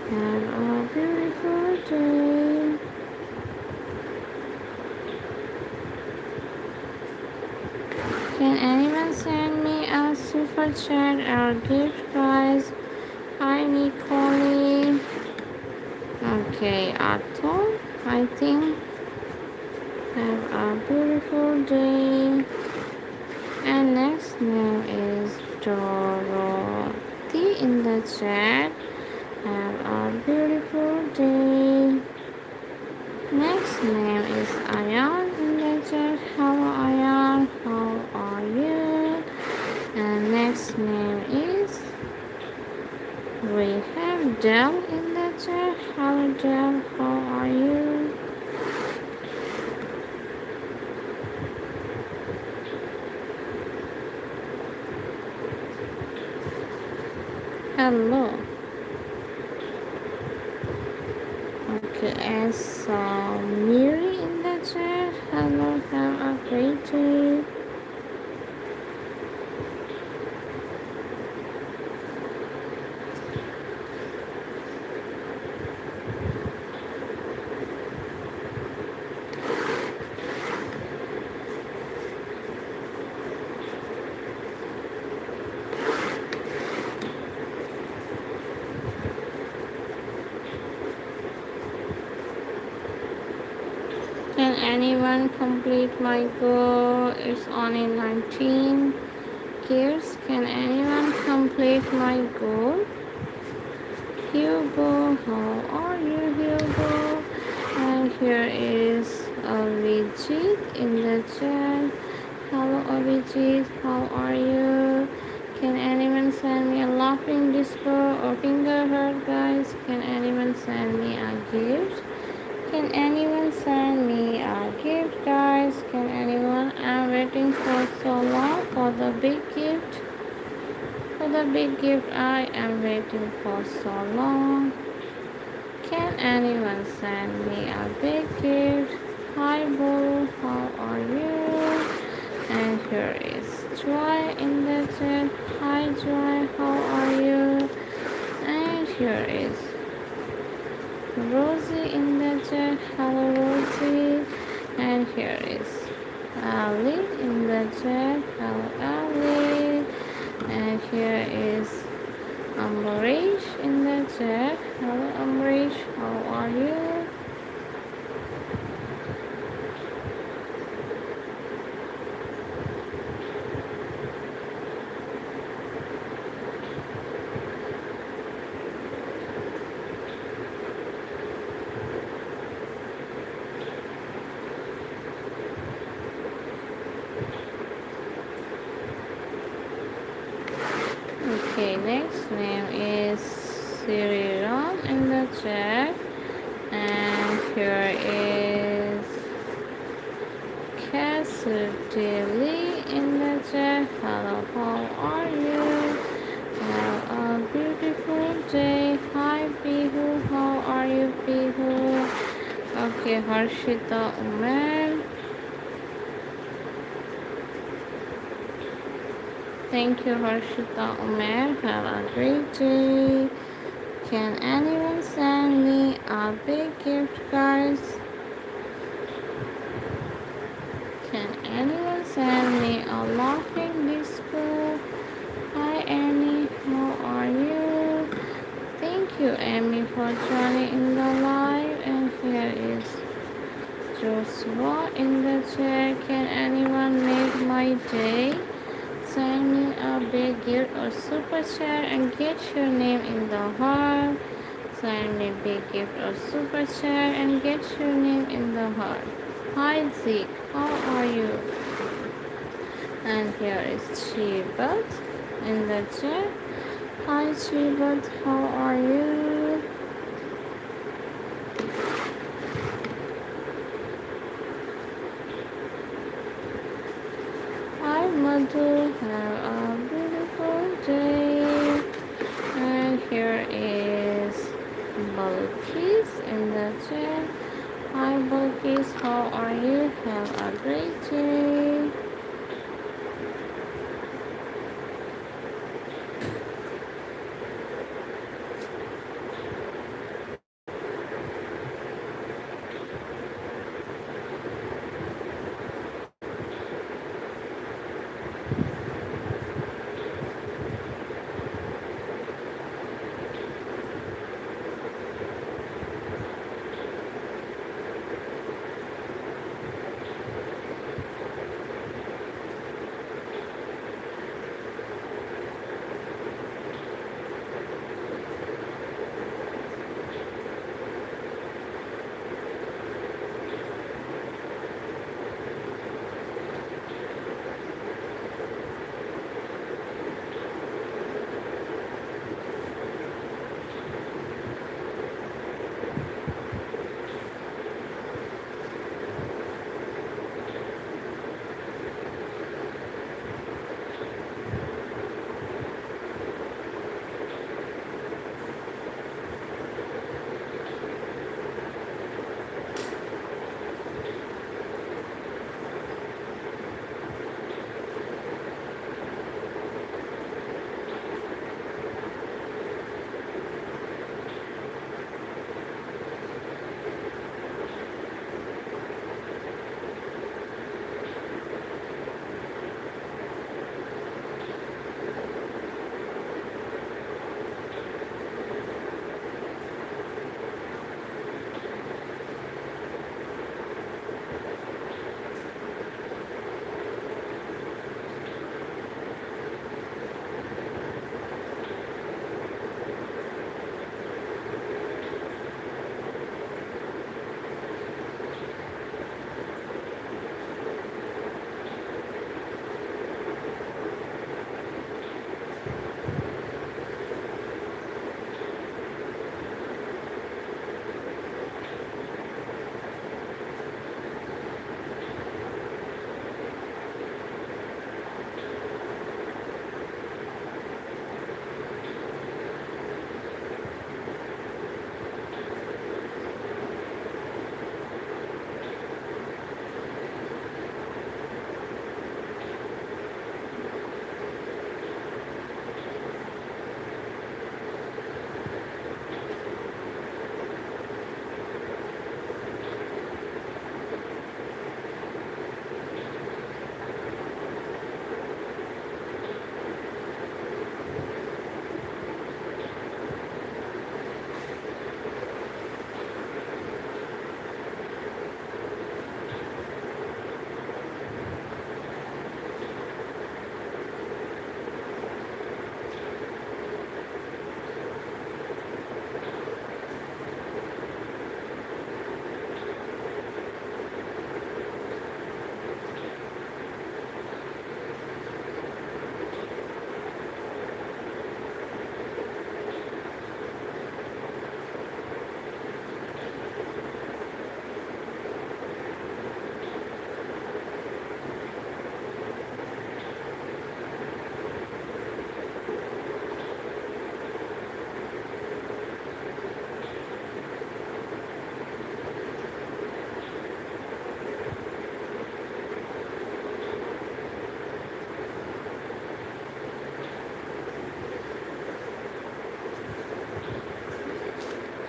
Have a beautiful day. Can anyone send me a super chat or gift, guys? Hi, Nicole. Okay, Arthur, I think. Have a beautiful day. And next name is Dorothy in the chat. Have a beautiful day. Next name is Ayan in the chat. Hello, Ayan. How are you? And next name is we have Del in the chat. Hello, Del. How are you? Hello. Okay, and so Miri in the chat. Hello, have a great day. Can anyone complete my goal? It's only 19 years. Can anyone complete my goal? Hugo, how are you, Hugo? And here is Avijit in the chat. Hello, Avijit, how are you? Can anyone send me a laughing disco or finger heart, guys? Can anyone send me a gift? Can anyone send me a gift, guys? Can anyone? I'm waiting for so long for the big gift. For the big gift, I am waiting for so long. Can anyone send me a big gift? Hi, Boo, how are you? And here is Joy in the chat. Hi, Joy, how are you? And here is Rosie in the chat. Hello, Rosie. And here is Ali in the chat. Hello, Ali. And here is Amrish in the chat. Hello, Amrish. How are you? Okay, next name is Siriram in the chat. And here is Cassidy Lee in the chat. Hello, how are you? Pihu? How are you, Pihu? Okay, Harshita Umar. Thank you, Harshita Umar. Have a great day. Can anyone send me a big gift, guys? Can anyone send me a laughing disco? Hi, Amy. How are you? Thank you, Amy, for joining in the live. And here is Joshua in the chat. Can anyone make my day? Send me a big gift or super chat and get your name in the heart. Send me big gift or super chat and get your name in the heart. Hi Zeke, how are you? And here is Chibat in the chat. Hi Chibat, how are you? Hi Madhu, have a beautiful day. And here is Balkis in the chat. Hi Balkis, how are you? Have a great day.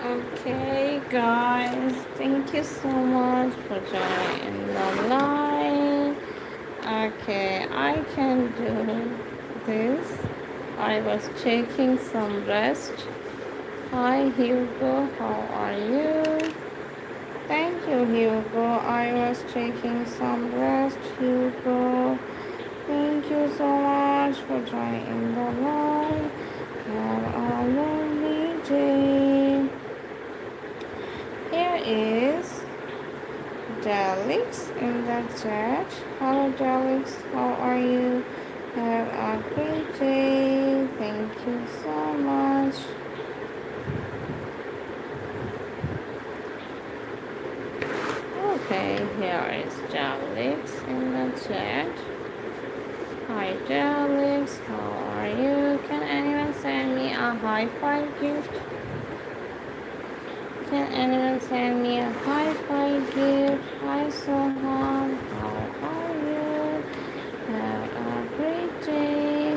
Okay, guys, thank you so much for joining the live. Okay, I can do this. I was taking some rest. Hi, Hugo, how are you? Thank you, Hugo. I was taking some rest, Hugo. Thank you so much for joining the live. Have a lovely day. Here is Delix in the chat. Hello, Delix. How are you? Have a great day. Thank you so much. Okay, here is Delix in the chat. Hi, Delix. How are you? Can anyone send me a high five gift? Can anyone send me a high five gift? Hi, Sohan. How are you? Have a great day.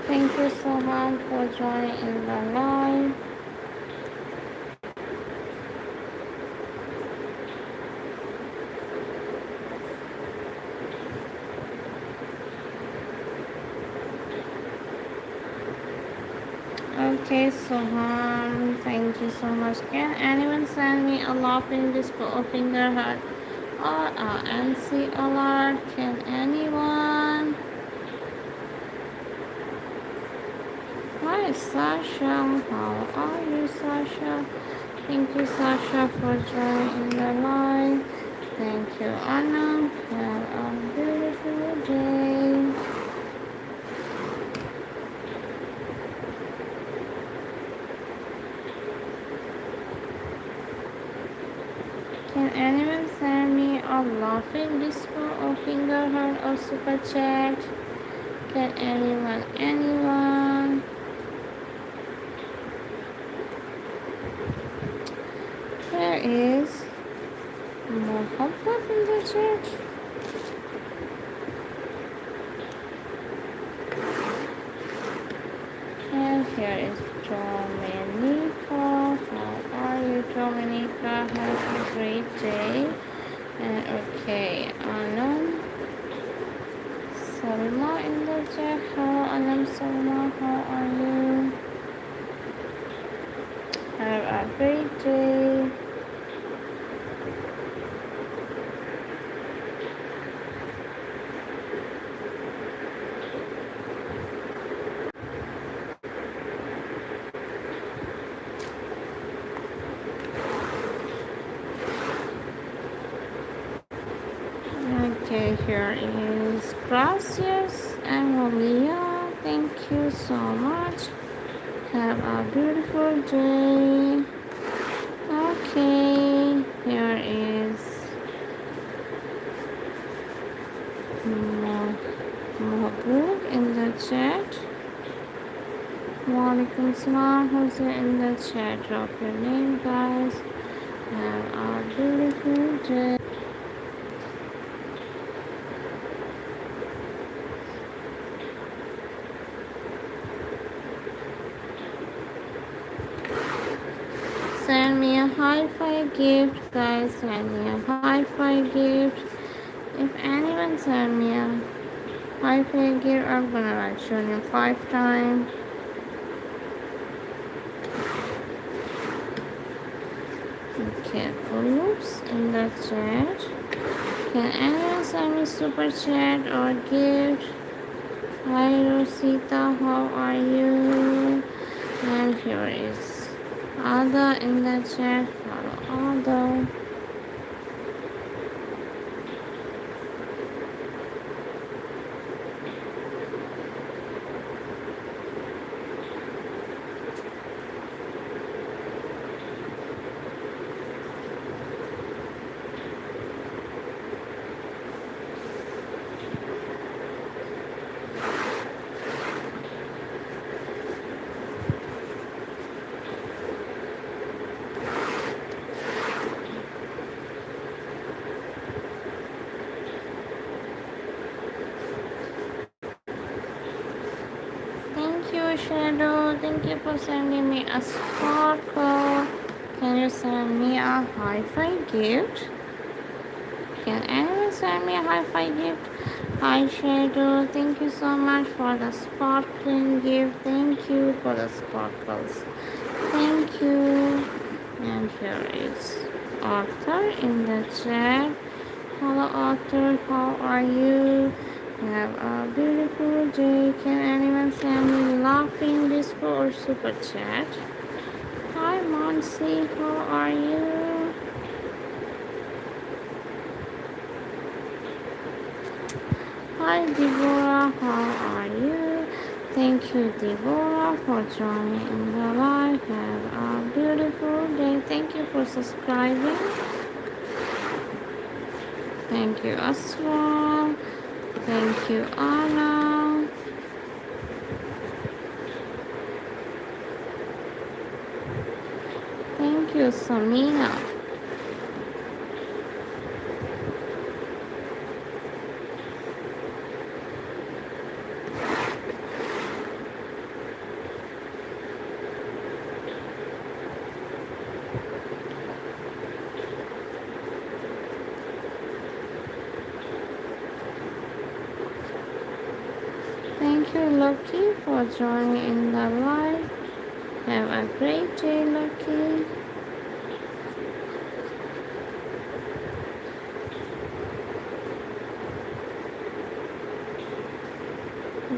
Thank you so much for joining in the live. Okay, Sohan, thank you so much. Can anyone send me a laughing disco finger heart or a NC alert? Can anyone? Hi, Sasha. How are you, Sasha? Thank you, Sasha, for joining the live. Thank you, Anna. Have a beautiful day. Can anyone send me a laughing disco or finger heart or super chat? Can anyone? There is more pop-up in the chat. And here is Dominica. How are you, Dominica? Have a great day. And okay, Anam. Salma in the chat. Hello, Anam Salma. How are you? Have a great day. Okay, here is Gracias and Malia. Thank you so much. Have a beautiful day. Okay, here is Mahbub in the chat. Walaikum salam. Who's in the chat? Drop your name, guys. Have a beautiful day. Send me a high five gift, guys. Send me a high five gift. If anyone send me a high five gift, I'm gonna like show you 5 times. Okay, oops, in the chat. Can anyone send me super chat or gift? Hi Rosita, how are you? And here is Ada in the chat. Follow Ada. Thank you, Shadow. Thank you for sending me a sparkle. send me a hi-fi gift? Can anyone send me a hi-fi gift? Hi Shadow, thank you so much for the sparkling gift. Thank you for the sparkles. Thank you. And here is Arthur in the chat. Hello Arthur, how are you? Have a beautiful day. Can anyone send me laughing disco or super chat? Hi Monsi, how are you? Hi Deborah, how are you? Thank you Deborah for joining in the live. Have a beautiful day. Thank you for subscribing. Thank you Asra. Thank you Anna. Thank you Samina. Thank you Lucky for joining in the live. Have a great day Lucky.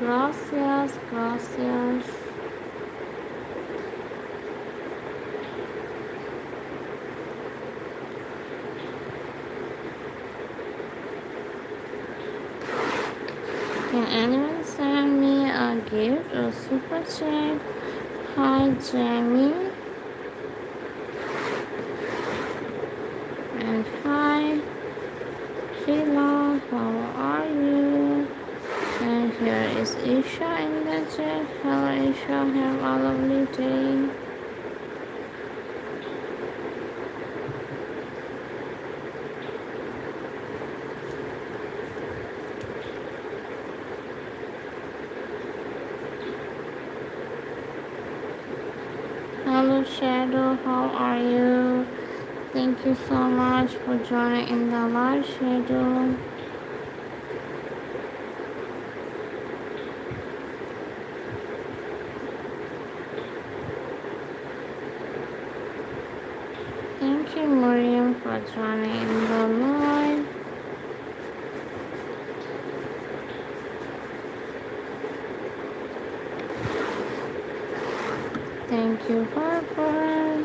Gracias, gracias. Can anyone send me a gift or super chat? Hi Jamie and hi Sheila, how are you? And here is Isha in the chat. Hello Isha, have a lovely day. Hello Shadow, how are you? Thank you so much for joining in the live Shadow. Thank you Miriam for joining in the live. Thank you Harper.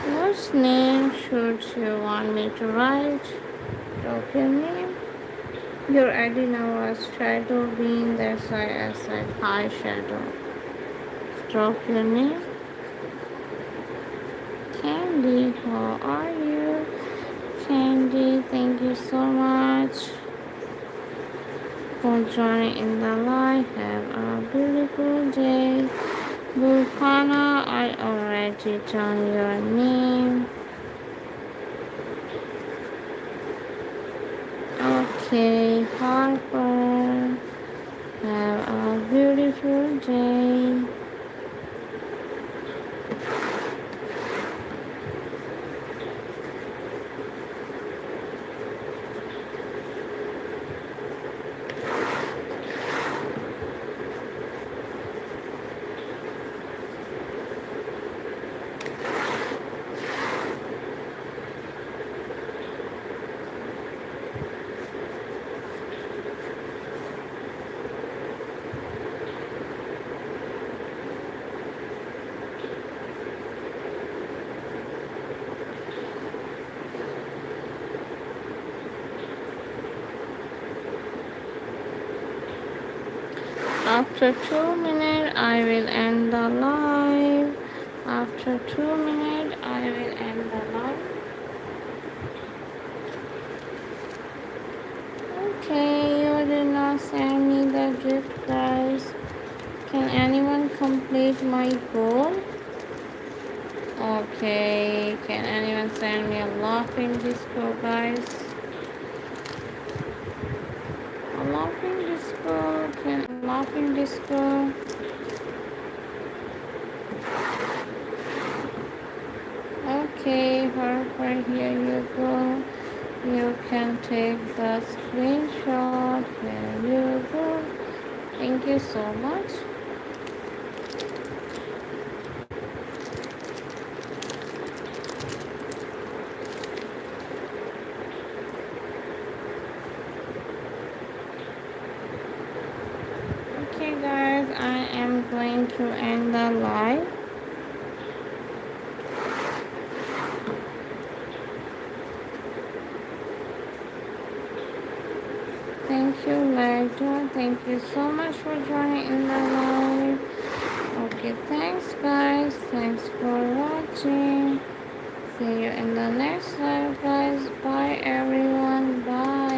What name should you want me to write? Drop your name. Your ID now was Shadow Bean, that's why I said hi Shadow. Drop your name. Candy, how are you? Candy, thank you so much for joining in the live. Have a beautiful day. Burhana, I already done your name. Okay, Harper. Have a beautiful day. After 2 minutes, I will end the live. After 2 minutes, I will end the live. Okay, you did not send me the gift, guys. Can anyone complete my goal? Okay, can anyone send me a laughing disco, guys? laughing disco. Okay, Harper, here you go. You can take the screenshot. Here you go. Thank you so much. Okay, guys, I am going to end the live. Thank you, Lecture. Thank you so much for joining in the live. Okay, thanks, guys. Thanks for watching. See you in the next live, guys. Bye, everyone. Bye.